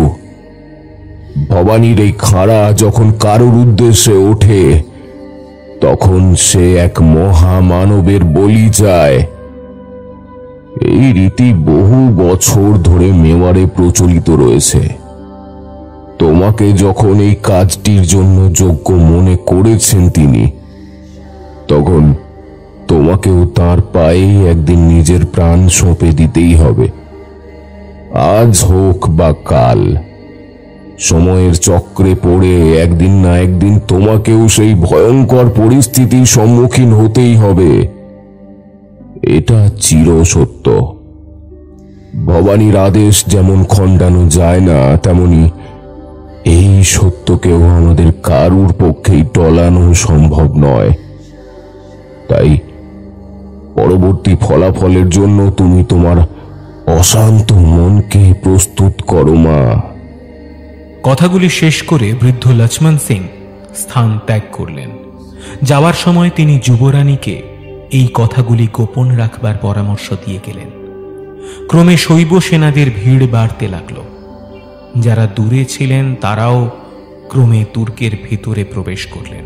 ভবানীর এই খাড়া যখন কারোর উদ্দেশ্যে ওঠে, তখন সে এক মহামানবের বলি যায়। এই রীতি বহু বছর ধরে মেওয়ারে প্রচলিত রয়েছে। তোমাকে যখন এই কাজটির জন্য যোগ্য মনে করেছেন তিনি, তখন তোমাকেও তার পায়ে একদিন নিজের প্রাণ সঁপে দিতেই হবে। আজ হোক বা কাল, সময়ের চক্রে পড়ে একদিন না একদিন তোমাকেও সেই ভয়ঙ্কর পরিস্থিতির সম্মুখীন হতেই হবে। এটা চিরসত্য। ভবানীর আদেশ যেমন খণ্ডানো যায় না, তেমনি এই সত্যকেও আমাদের কারুর পক্ষেই টলানো সম্ভব নয়। তাই পরবর্তী ফলাফলের জন্য তুমি তোমার অশান্ত মনকে প্রস্তুত করো মা। কথাগুলি শেষ করে বৃদ্ধ লক্ষ্মণ সিং স্থান ত্যাগ করলেন। যাওয়ার সময় তিনি যুবরানীকে এই কথাগুলি গোপন রাখবার পরামর্শ দিয়ে গেলেন। ক্রমে শৈব সেনাদের ভিড় বাড়তে লাগল। যারা দূরে ছিলেন তারাও ক্রমে দুর্গের ভিতরে প্রবেশ করলেন।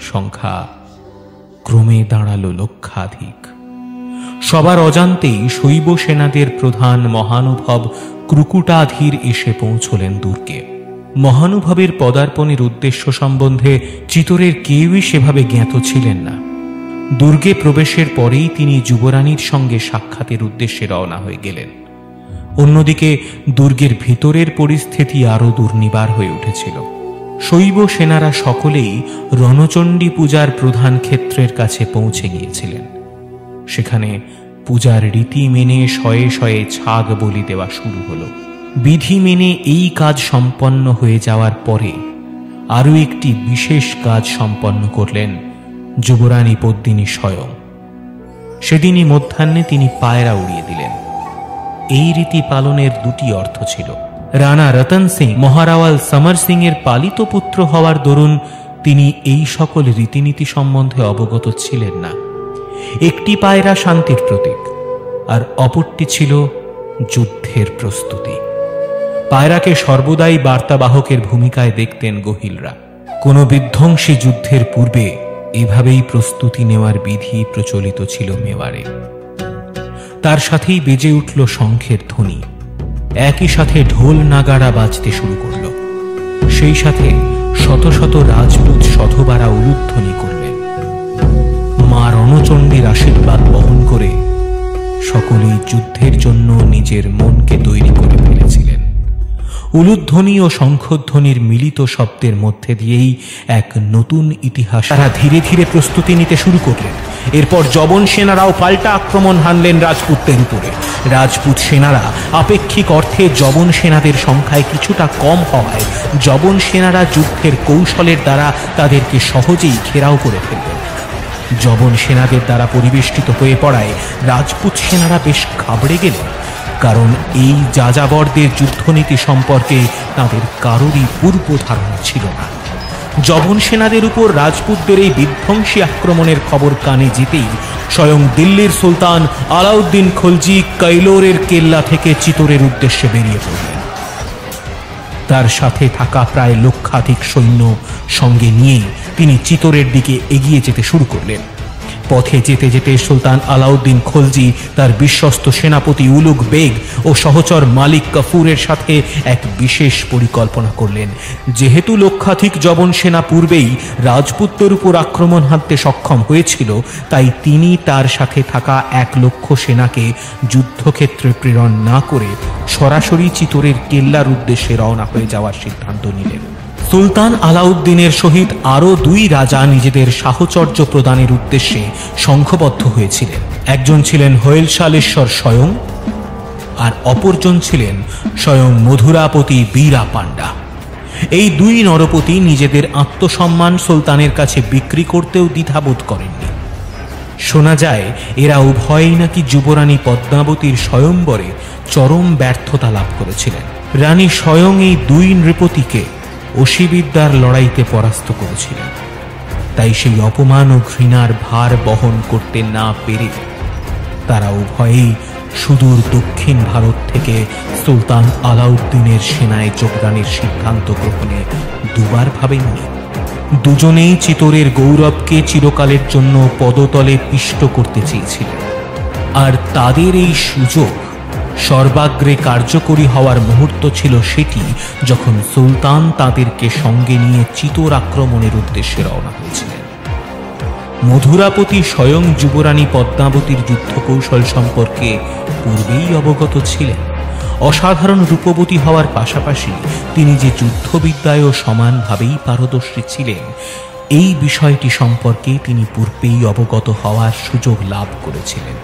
সংখ্যা ক্রমে দাঁড়ালো লক্ষাধিক। সবার অজান্তেই শৈব সেনাদের প্রধান মহানুভব ক্রুকুটাধীর এসে পৌঁছলেন দুর্গে। মহানুভবের পদার্পণের উদ্দেশ্য সম্বন্ধে চিতরের কেউই সেভাবে জ্ঞাত ছিলেন না। দুর্গে প্রবেশের পরেই তিনি যুবরানীর সঙ্গে সাক্ষাতের উদ্দেশ্যে রওনা হয়ে গেলেন। অন্যদিকে দুর্গের ভিতরের পরিস্থিতি আরো দুর্নিবার হয়ে উঠেছিল। শৈব সেনারা সকলেই রণচণ্ডী পূজার প্রধান ক্ষেত্রের কাছে পৌঁছে গিয়েছিলেন। সেখানে পূজার রীতি মেনে শয়ে শয়ে ছাগ বলি দেওয়া শুরু হলো। বিধি মেনে এই কাজ সম্পন্ন হয়ে যাওয়ার পরে আরো একটি বিশেষ কাজ সম্পন্ন করলেন যুবরানী পদ্মিনী স্বয়ং। সেদিনই মধ্যাহ্নে তিনি পায়রা উড়িয়ে দিলেন। এই রীতি পালনের দুটি অর্থ ছিল। রানা রতন সিং মহারাওয়াল সমর সিং এর পালিত পুত্র হওয়ার দরুন তিনি এই সকল রীতিনীতি সম্বন্ধে অবগত ছিলেন না। একটি পায়রা শান্তির প্রতীক, আর অপরটি ছিল যুদ্ধের প্রস্তুতি। পায়রাকে সর্বদাই বার্তাবাহকের ভূমিকায় দেখতেন গহিলরা। কোনো বিধ্বংসী যুদ্ধের পূর্বে এভাবেই প্রস্তুতি নেওয়ার বিধি প্রচলিত ছিল মেওয়ারে। তার সাথেই বেজে উঠল শঙ্খের ধ্বনি। একই সাথে ঢোল নাগাড়া বাজতে শুরু করল। সেই সাথে শত শত রাজপুত সধবারা উলুধ্বনি করলেন। মা রণচণ্ডীর আশীর্বাদ বহন করে সকলেই যুদ্ধের জন্য নিজের মনকে তৈরি করে ফেলেছিলেন। উলুধ্বনি ও শঙ্খধ্বনির মিলিত শব্দের মধ্যে দিয়েই এক নতুন ইতিহাস তারা ধীরে ধীরে প্রস্তুতি নিতে শুরু করলেন। এরপর যবন সেনারাও পাল্টা আক্রমণ হানলেন রাজপুতদের উপরে। রাজপুত সেনারা আপেক্ষিক অর্থে যবন সেনাদের সংখ্যায় কিছুটা কম হওয়ায় যবন সেনারা যুদ্ধের কৌশলের দ্বারা তাদেরকে সহজেই ঘেরাও করে ফেললেন। যবন সেনাদের দ্বারা পরিবেষ্টিত হয়ে পড়ায় রাজপুত সেনারা বেশ ঘাবড়ে গেলেন, কারণ এই যাযাবরদের যুদ্ধনীতি সম্পর্কে তাদের কারোরই পূর্ব ধারণা ছিল না। যবন সেনাদের উপর রাজপুতদের এই বিধ্বংসী আক্রমণের খবর কানে যেতেই স্বয়ং দিল্লির সুলতান আলাউদ্দিন খলজি কৈলোরের কেল্লা থেকে চিতোরের উদ্দেশ্যে বেরিয়ে পড়লেন। তার সাথে থাকা প্রায় লক্ষাধিক সৈন্য সঙ্গে নিয়ে তিনি চিতোরের দিকে এগিয়ে যেতে শুরু করলেন। পথে যেতে যেতে সুলতান আলাউদ্দিন খলজি তার বিশ্বস্ত সেনাপতি উলুগ বেগ ও সহচর মালিক কাফুরের সাথে এক বিশেষ পরিকল্পনা করলেন। যেহেতু লক্ষাধিক যবন সেনা পূর্বেই রাজপুতদের উপর আক্রমণ হানতে সক্ষম হয়েছিল, তাই তিনি তার সাথে থাকা 1 লক্ষ সেনাকে যুদ্ধক্ষেত্রে প্রেরণ না করে সরাসরি চিতোরের কেল্লার উদ্দেশ্যে রওনা হয়ে যাওয়ার সিদ্ধান্ত নিলেন। সুলতান আলাউদ্দিনের সহিত আরও 2 রাজা নিজেদের সাহচর্য প্রদানের উদ্দেশ্যে সংঘবদ্ধ হয়েছিলেন। একজন ছিলেন হয়েলশালেশ্বর স্বয়ং, আর অপরজন ছিলেন স্বয়ং মধুরাপতি বীরা পান্ডা। এই 2 নরপতি নিজেদের আত্মসম্মান সুলতানের কাছে বিক্রি করতেও দ্বিধাবোধ করেননি। শোনা যায় এরা উভয়েই নাকি যুবরানী পদ্মাবতীর স্বয়ংবরে চরম ব্যর্থতা লাভ করেছিলেন। রানী স্বয়ং এই 2 নৃপতিকে অসিবিদ্যার লড়াইতে পরাস্ত করেছিলেন। তাই সেই অপমান ও ঘৃণার ভার বহন করতে না পেরে তারা উভয়েই সুদূর দক্ষিণ ভারত থেকে সুলতান আলাউদ্দিনের সেনায় যোগদানের সিদ্ধান্ত গ্রহণে দুবার ভাবেননি। দুজনেই চিতোরের গৌরবকে চিরকালের জন্য পদতলে পিষ্ট করতে চেয়েছিলেন, আর তাদের এই সুযোগ সর্বাগ্রে কার্যকরী হওয়ার মুহূর্ত ছিল সেটি যখন সুলতান তাদেরকে সঙ্গে নিয়ে চিতোর আক্রমণের উদ্দেশ্যে রওনা হয়েছিলেন। মধুরাপতি স্বয়ং যুবরানী পদ্মাবতীর যুদ্ধকৌশল সম্পর্কে পূর্বেই অবগত ছিলেন। অসাধারণ রূপবতী হওয়ার পাশাপাশি তিনি যে যুদ্ধবিদ্যায়ও সমানভাবেই পারদর্শী ছিলেন, এই বিষয়টি সম্পর্কে তিনি পূর্বেই অবগত হওয়ার সুযোগ লাভ করেছিলেন।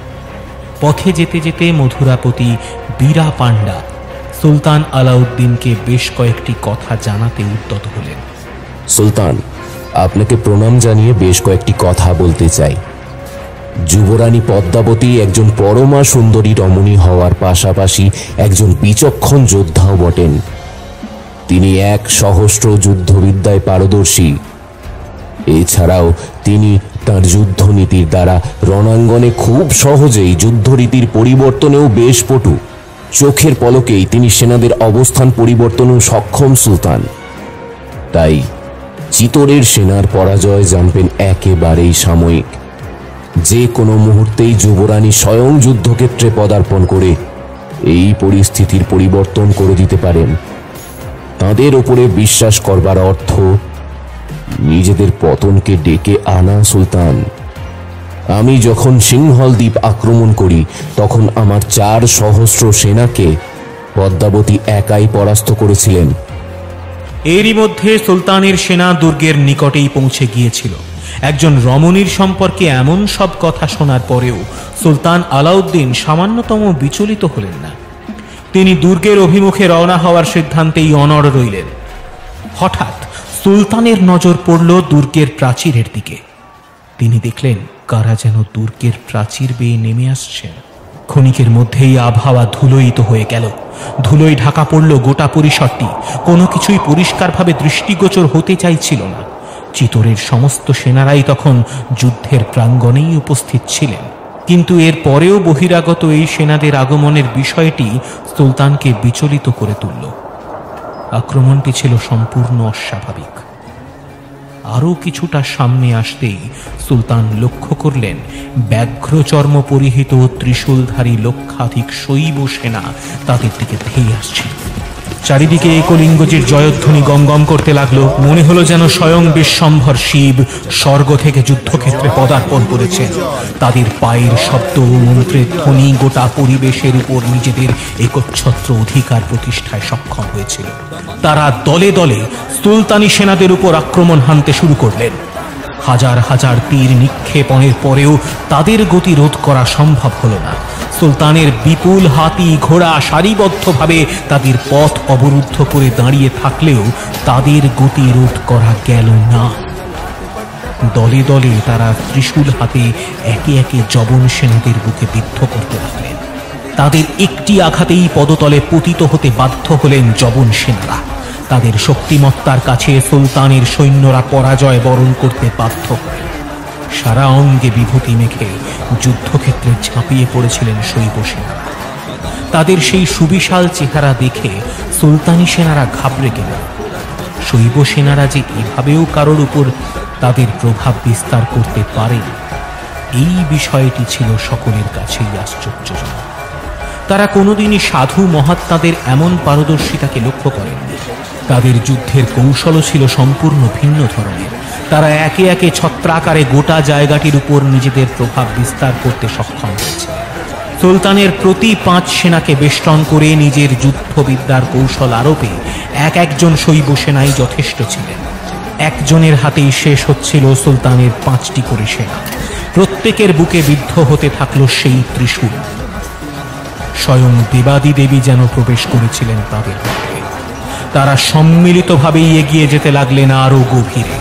পথে যেতে যেতে মধুরাপতি বীরা পান্ডা সুলতান আলাউদ্দিনকে বেশ কয়েকটি কথা জানাতে উদ্যত হলেন। সুলতান, আপনাকে প্রণাম জানিয়ে বেশ কয়েকটি কথা বলতে চাই। যুবরানী পদ্মাবতী একজন পরমা সুন্দরী রমণী হওয়ার পাশাপাশি একজন বিচক্ষণ যোদ্ধাও বটেন। তিনি 1 সহস্র যুদ্ধবিদ্যায় পারদর্শী। এছাড়াও তিনি তার যুদ্ধনীতির দ্বারা রণাঙ্গনে খুব সহজেই যুদ্ধরীতির পরিবর্তনেও বেশ পটু। চোখের পলকেই তিনি সেনাদের অবস্থান পরিবর্তনেও সক্ষম সুলতান। তাই চিতোরের সেনার পরাজয় জানবেন একেবারেই সাময়িক। যে কোনো মুহূর্তেই যুবরানী স্বয়ং যুদ্ধক্ষেত্রে পদার্পণ করে এই পরিস্থিতির পরিবর্তন করে দিতে পারেন। তাদের ওপরে বিশ্বাস করবার অর্থ নিজেদের পতনকে ডেকে আনা সুলতান। আমি যখন সিংহল দ্বীপ আক্রমণ করি তখন আমার 4 সহস্র সেনাকে পদ্মাবতী একাই পরাস্ত করেছিলেন। এরই মধ্যে সুলতানের সেনা দুর্গের নিকটেই পৌঁছে গিয়েছিল। একজন রমণীর সম্পর্কে এমন সব কথা শোনার পরেও সুলতান আলাউদ্দিন সামান্যতম বিচলিত হলেন না। তিনি দুর্গের অভিমুখে রওনা হওয়ার সিদ্ধান্তেই অনড় রইলেন। হঠাৎ সুলতানের নজর পড়ল দুর্গের প্রাচীরের দিকে। তিনি দেখলেন কারা যেন দুর্গের প্রাচীর বেয়ে নেমে আসছেন। ক্ষণিকের মধ্যেই আবহাওয়া ধুলোয়িত হয়ে গেল। ধুলোয় ঢাকা পড়ল গোটা পরিসরটি। কোনো কিছুই পরিষ্কারভাবে দৃষ্টিগোচর হতে চাইছিল না। চিতোরের সমস্ত সেনারাই তখন যুদ্ধের প্রাঙ্গণেই উপস্থিত ছিলেন, কিন্তু এর পরেও বহিরাগত এই সেনাদের আগমনের বিষয়টি সুলতানকে বিচলিত করে তুলল। আক্রমণটি ছিল সম্পূর্ণ অস্বাভাবিক। আরও কিছুটা সামনে আসতেই সুলতান লক্ষ্য করলেন ব্যাঘ্রচর্ম পরিহিত ত্রিশূলধারী লক্ষাধিক শৈব সেনা তাদের দিকে ধেয়ে আসছে। চারিদিকে একলিঙ্গজির জয়ধ্বনি গমগম করতে লাগলো। মনে হলো যেন স্বয়ং বিশ্বম্ভর শিব স্বর্গ থেকে যুদ্ধক্ষেত্রে পদার্পণ করেছেন। তাদের পায়ের শব্দ ও মন্ত্রের ধ্বনি গোটা পরিবেশের উপর নিজেদের একচ্ছত্র অধিকার প্রতিষ্ঠায় সক্ষম হয়েছিল। তারা দলে দলে সুলতানি সেনাদের উপর আক্রমণ হানতে শুরু করলেন। হাজার হাজার তীর নিক্ষেপণের পরেও তাদের গতি রোধ করা সম্ভব হল না। সুলতানের বিপুল হাতি ঘোড়া সারিবদ্ধভাবে তাদের পথ অবরুদ্ধ করে দাঁড়িয়ে থাকলেও তাদের গতি রোধ করা গেল না। দলে দলে তারা ত্রিশূল হাতে একে একে যবন সেনাদের বুকে বিদ্ধ করতে লাগলেন। তাদের একটি আঘাতেই পদতলে পতিত হতে বাধ্য হলেন যবন সেনারা। তাদের শক্তিমত্তার কাছে সুলতানের সৈন্যরা পরাজয় বরণ করতে বাধ্য হলেন। সারা অঙ্গে বিভূতি মেখে যুদ্ধক্ষেত্রে ঝাঁপিয়ে পড়েছিলেন শৈব সেনারা। তাদের সেই সুবিশাল চেহারা দেখে সুলতানি সেনারা ঘাবড়ে গেল। শৈব সেনারা যে এভাবেও কারোর উপর তাদের প্রভাব বিস্তার করতে পারে, এই বিষয়টি ছিল সকলের কাছেই আশ্চর্যজনক। তারা কোনোদিনই সাধু মহাত্মাদের এমন পারদর্শিতাকে লক্ষ্য করেননি। তাদের যুদ্ধের কৌশলও ছিল সম্পূর্ণ ভিন্ন ধরনের। তারা একে একে ছত্রাকারে গোটা জায়গাটির উপর নিজেদের প্রভাব বিস্তার করতে সক্ষম হয়েছে। সুলতানের প্রতি 5 সেনাকে বেষ্টন করে নিজের যুদ্ধবিদ্যার কৌশল আরোপে এক একজন শৈব সেনাই যথেষ্ট ছিলেন। একজনের হাতেই শেষ হচ্ছিল সুলতানের 5টি করে সেনা। প্রত্যেকের বুকে বিদ্ধ হতে থাকলো সেই ত্রিশূল। স্বয়ং দেবাদি দেবী যেন প্রবেশ করেছিলেন তাদের মধ্যে। তারা সম্মিলিতভাবেই এগিয়ে যেতে লাগলেন আরো গভীরে।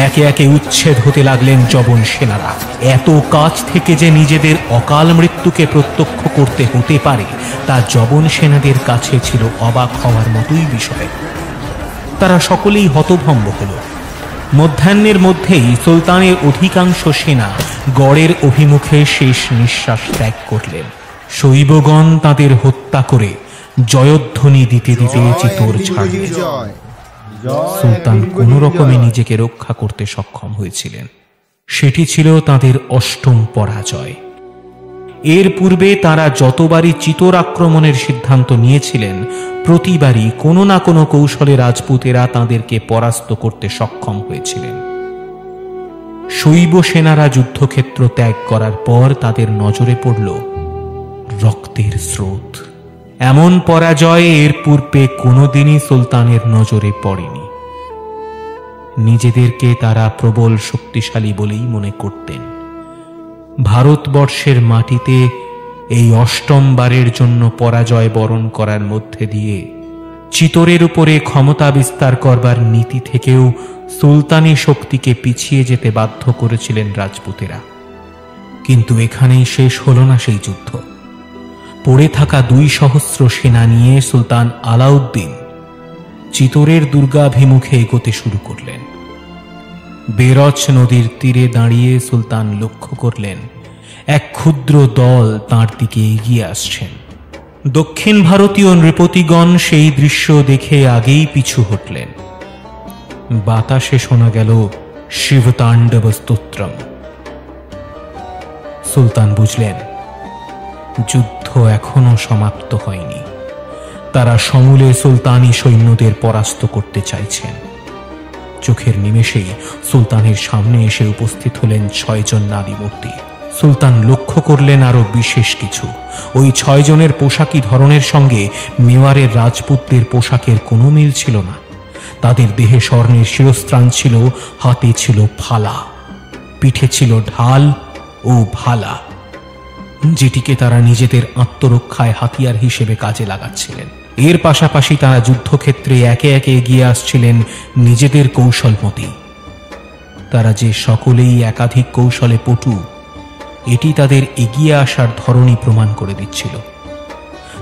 একে একে উচ্ছেদ হতে লাগলেন যবন সেনারা। এত কাছ থেকে যে নিজেদের অকাল মৃত্যুকে প্রত্যক্ষ করতে হতে পারে তা যবন সেনাদের কাছে ছিল অবাক হওয়ার মতোই বিষয়। তারা সকলেই হতভম্ব হল। মধ্যাহ্নের মধ্যেই সুলতানের অধিকাংশ সেনা গড়ের অভিমুখে শেষ নিঃশ্বাস ত্যাগ করলেন। শৈবগণ তাদের হত্যা করে জয়ধ্বনি দিতে দিতে চিতোর ছাড়লেন। সুলতান কোনো রকমে নিজেকে রক্ষা করতে সক্ষম হয়েছিলেন। সেটি ছিল তাদের 8ম পরাজয়। এর পূর্বে তারা যতবারই চিতোর আক্রমণের সিদ্ধান্ত নিয়েছিলেন, প্রতিবারই কোনো না কোনো কৌশলে রাজপুতেরা তাদেরকে পরাস্ত করতে সক্ষম হয়েছিলেন। শৈব সেনারা যুদ্ধক্ষেত্র ত্যাগ করার পর তাদের নজরে পড়ল রক্তের স্রোত। এমন পরাজয় এর পূর্বে কোনোদিনই সুলতানের নজরে পড়েনি। নিজেদেরকে তারা প্রবল শক্তিশালী বলেই মনে করতেন। ভারতবর্ষের মাটিতে এই 8ম বারের জন্য পরাজয় বরণ করার মধ্যে দিয়ে চিতোরের উপরে ক্ষমতা বিস্তার করবার নীতি থেকেও সুলতানি শক্তিকে পিছিয়ে যেতে বাধ্য করেছিলেন রাজপুতেরা। কিন্তু এখানেই শেষ হল না সেই যুদ্ধ। পড়ে থাকা 200 সেনা নিয়ে সুলতান আলাউদ্দিন চিতোরের দুর্গাভিমুখে এগোতে শুরু করলেন। বেরচ নদীর তীরে দাঁড়িয়ে সুলতান লক্ষ্য করলেন এক ক্ষুদ্র দল তাঁর দিকে এগিয়ে আসছেন। দক্ষিণ ভারতীয় নৃপতিগণ সেই দৃশ্য দেখে আগেই পিছু হটলেন। বাতাসে শোনা গেল শিবতাণ্ডব স্তোত্রম। সুলতান বুঝলেন যুদ্ধ এখনো সমাপ্ত হয়নি। তারা সমূলে সুলতানি সৈন্যদের পরাস্ত করতে চাইছেন। চোখের নিমেষেই সুলতানের সামনে এসে উপস্থিত হলেন 6 জন নারী মূর্তি। সুলতান লক্ষ্য করলেন আরো বিশেষ কিছু। ওই 6 জনের পোশাকি ধরনের সঙ্গে মেওয়ারের রাজপুতদের পোশাকের কোনো মিল ছিল না। তাদের দেহে স্বর্ণের শিরস্ত্রাণ ছিল, হাতে ছিল ফালা, পিঠে ছিল ঢাল ও ভালা, যেটিকে তারা নিজেদের আত্মরক্ষায় হাতিয়ার হিসেবে কাজে লাগাচ্ছিলেন। এর পাশাপাশি তারা যুদ্ধক্ষেত্রে একে একে এগিয়ে আসছিলেন নিজেদের কৌশল মতেই। তারা যে সকলেই একাধিক কৌশলে পটু, এটি তাদের এগিয়ে আসার ধরনই প্রমাণ করে দিচ্ছিল।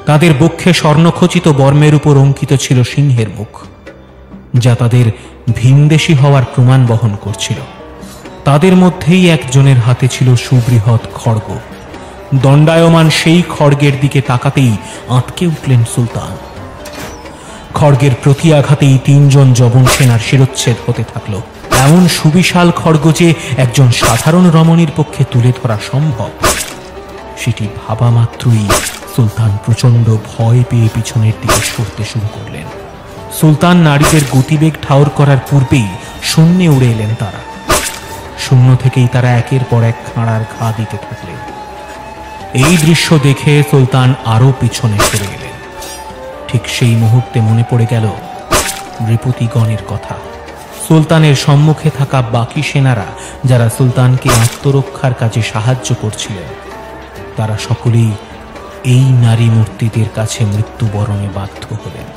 তাদের বক্ষে স্বর্ণখচিত বর্মের উপর অঙ্কিত ছিল সিংহের মুখ, যা তাদের ভিনদেশী হওয়ার প্রমাণ বহন করছিল। তাদের মধ্যেই একজনের হাতে ছিল সুবৃহৎ খড়গ। দণ্ডায়মান সেই খড়গের দিকে তাকাতেই আঁতকে উঠলেন সুলতান। খড়গের প্রতি আঘাতেই 3 জন যবন সেনার শিরচ্ছেদ হতে থাকল। এমন সুবিশাল খড়গ যে একজন সাধারণ রমণীর পক্ষে তুলে ধরা সম্ভব, সেটি ভাবা মাত্রই সুলতান প্রচন্ড ভয় পেয়ে পিছনের দিকে সরতে শুরু করলেন। সুলতান নারীদের গতিবেগ ঠাউর করার পূর্বেই শূন্যে উড়ে এলেন তারা। শূন্য থেকেই তারা একের পর এক খাঁড়ার ঘা দিতে থাকলেন। এই দৃশ্য দেখে সুলতান আরো পিছনে সরে গেলেন। ঠিক সেই মুহূর্তে মনে পড়ে গেল নৃপতিগণের কথা। সুলতানের সম্মুখে থাকা বাকি সেনারা যারা সুলতানকে আত্মরক্ষার কাজে সাহায্য করছিলেন, তারা সকলেই এই নারী মূর্তিদের কাছে মৃত্যুবরণে বাধ্য হলেন।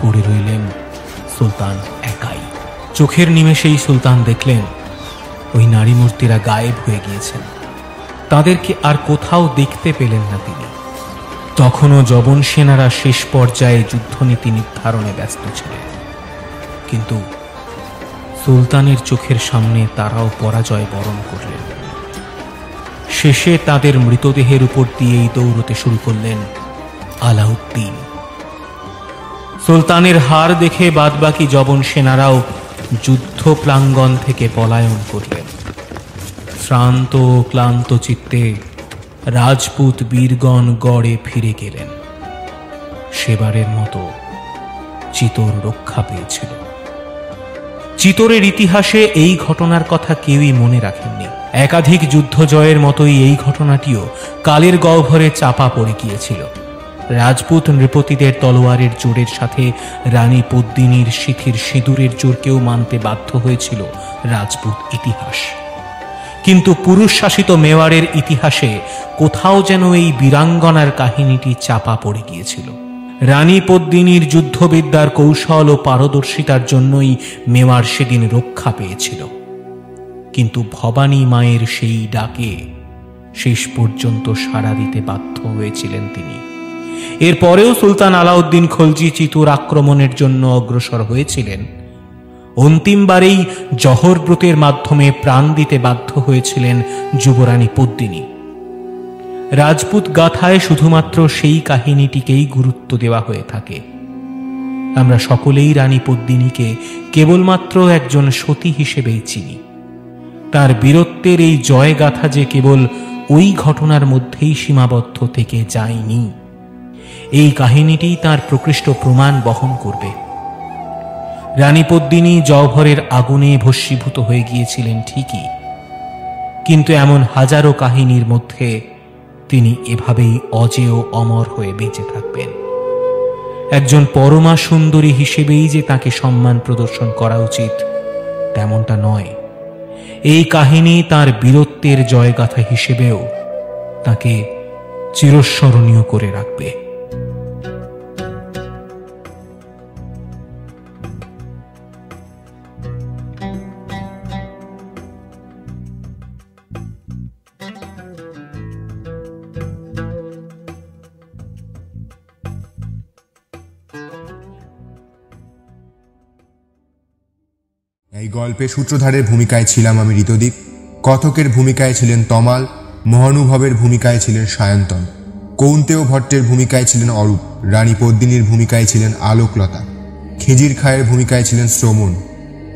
পড়ে রইলেন সুলতান একাই। চোখের নিমেষেই সুলতান দেখলেন ওই নারী মূর্তিরা গায়েব হয়ে গিয়েছেন। তাদেরকে আর কোথাও দেখতে পেলেন না তিনি। তখনও যবন সেনারা শেষ পর্যায়ে যুদ্ধনীতি নির্ধারণে ব্যস্ত ছিলেন, কিন্তু সুলতানের চোখের সামনে তারাও পরাজয় বরণ করলেন। শেষে তাদের মৃতদেহের উপর দিয়েই দৌড়তে শুরু করলেন আলাউদ্দিন। সুলতানের হার দেখে বাদবাকি যবন সেনারাও যুদ্ধ প্রাঙ্গণ থেকে পলায়ন করলেন। শ্রান্ত ক্লান্ত চিত্তে রাজপুত বীরগণ গড়ে ফিরে গেলেন। সেবারের মতো চিতোর রক্ষা পেয়েছিল। চিতোরের ইতিহাসে এই ঘটনার কথা কেউই মনে রাখেননি। একাধিক যুদ্ধ জয়ের মতোই এই ঘটনাটিও কালের গহ্বরে চাপা পড়ে গিয়েছিল। রাজপুত নৃপতিদের তলোয়ারের জোরের সাথে রানী পদ্মিনীর শিথির সিঁদুরের জোরকেও মানতে বাধ্য হয়েছিল রাজপুত ইতিহাস। কিন্তু পুরুষ শাসিত মেওয়ারের ইতিহাসে কোথাও যেন এই বীরাঙ্গনার কাহিনীটি চাপা পড়ে গিয়েছিল। রানী পদ্মিনীর যুদ্ধবিদ্যার কৌশল ও পারদর্শিতার জন্যই মেওয়ার সেদিন রক্ষা পেয়েছিল। কিন্তু ভবানী মায়ের সেই ডাকে শেষ পর্যন্ত সাড়া দিতে বাধ্য হয়েছিলেন তিনি। এরপরেও সুলতান আলাউদ্দিন খলজি চিতোর আক্রমণের জন্য অগ্রসর হয়েছিলেন। অন্তিমবারেই জহর ব্রতের মাধ্যমে প্রাণ দিতে বাধ্য হয়েছিলেন যুবরানী পদ্মিনী। রাজপুত গাথায় শুধুমাত্র সেই কাহিনীটিকেই গুরুত্ব দেওয়া হয়ে থাকে। আমরা সকলেই রানী পদ্মিনীকে কেবলমাত্র একজন সতী হিসেবেই চিনি। তার বীরত্বের এই জয়গাথা যে কেবল ওই ঘটনার মধ্যেই সীমাবদ্ধ থেকে যায়নি, এই কাহিনীটি তার প্রকৃষ্ট প্রমাণ বহন করবে। রানী পদ্মিনী জওহরের আগুনে ভস্মীভূত হয়ে গিয়েছিলেন ঠিকই, কিন্তু এমন হাজারো কাহিনীর মধ্যে তিনি এভাবেই অজেয় অমর হয়ে বেঁচে থাকবেন। একজন পরমা সুন্দরী হিসেবেই যে তাকে সম্মান প্রদর্শন করা উচিত তেমনটা নয়। এই কাহিনী তার বীরত্বের জয়গাথা হিসেবেও তাকে চিরস্মরণীয় করে রাখবে। এই গল্পে সূত্রধারের ভূমিকায় ছিলাম আমি ঋতদীপ, কথকের ভূমিকায় ছিলেন তমাল, মহানুভবের ভূমিকায় ছিলেন সায়ন্তন, কৌন্তেয় ভট্টের ভূমিকায় ছিলেন অরূপ, রানী পদ্মিনীর ভূমিকায় ছিলেন আলোকলতা, খিজির খায়ের ভূমিকায় ছিলেন শ্রমণ,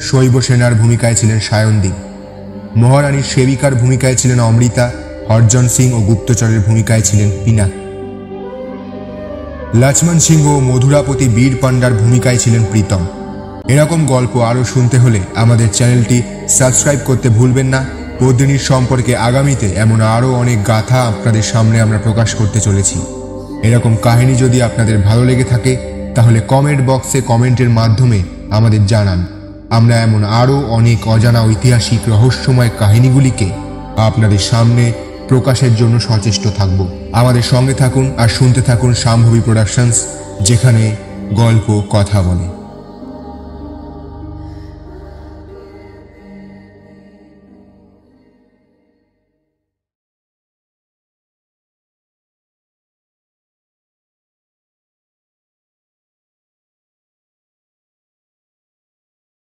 শৈব সেনার ভূমিকায় ছিলেন সায়নদীপ, মহারানীর সেবিকার ভূমিকায় ছিলেন অমৃতা, হরজন সিং ও গুপ্তচরের ভূমিকায় ছিলেন পিনাক, লক্ষ্মণ সিংহ ও মধুরাপতি বীর পান্ডার ভূমিকায় ছিলেন প্রীতম। এরকম গল্প আরও শুনতে হলে আমাদের চ্যানেলটি সাবস্ক্রাইব করতে ভুলবেন না। পদ্মিনীর সম্পর্কে আগামীতে এমন আরও অনেক গাথা আপনাদের সামনে আমরা প্রকাশ করতে চলেছি। এরকম কাহিনী যদি আপনাদের ভালো লেগে থাকে তাহলে কমেন্ট বক্সে কমেন্টের মাধ্যমে আমাদের জানান। আমরা এমন আরও অনেক অজানা ঐতিহাসিক রহস্যময় কাহিনীগুলিকে আপনাদের সামনে প্রকাশের জন্য সচেষ্ট থাকব। আমাদের সঙ্গে থাকুন আর শুনতে থাকুন শাম্ভবী প্রোডাকশনস, যেখানে গল্প কথা বলে।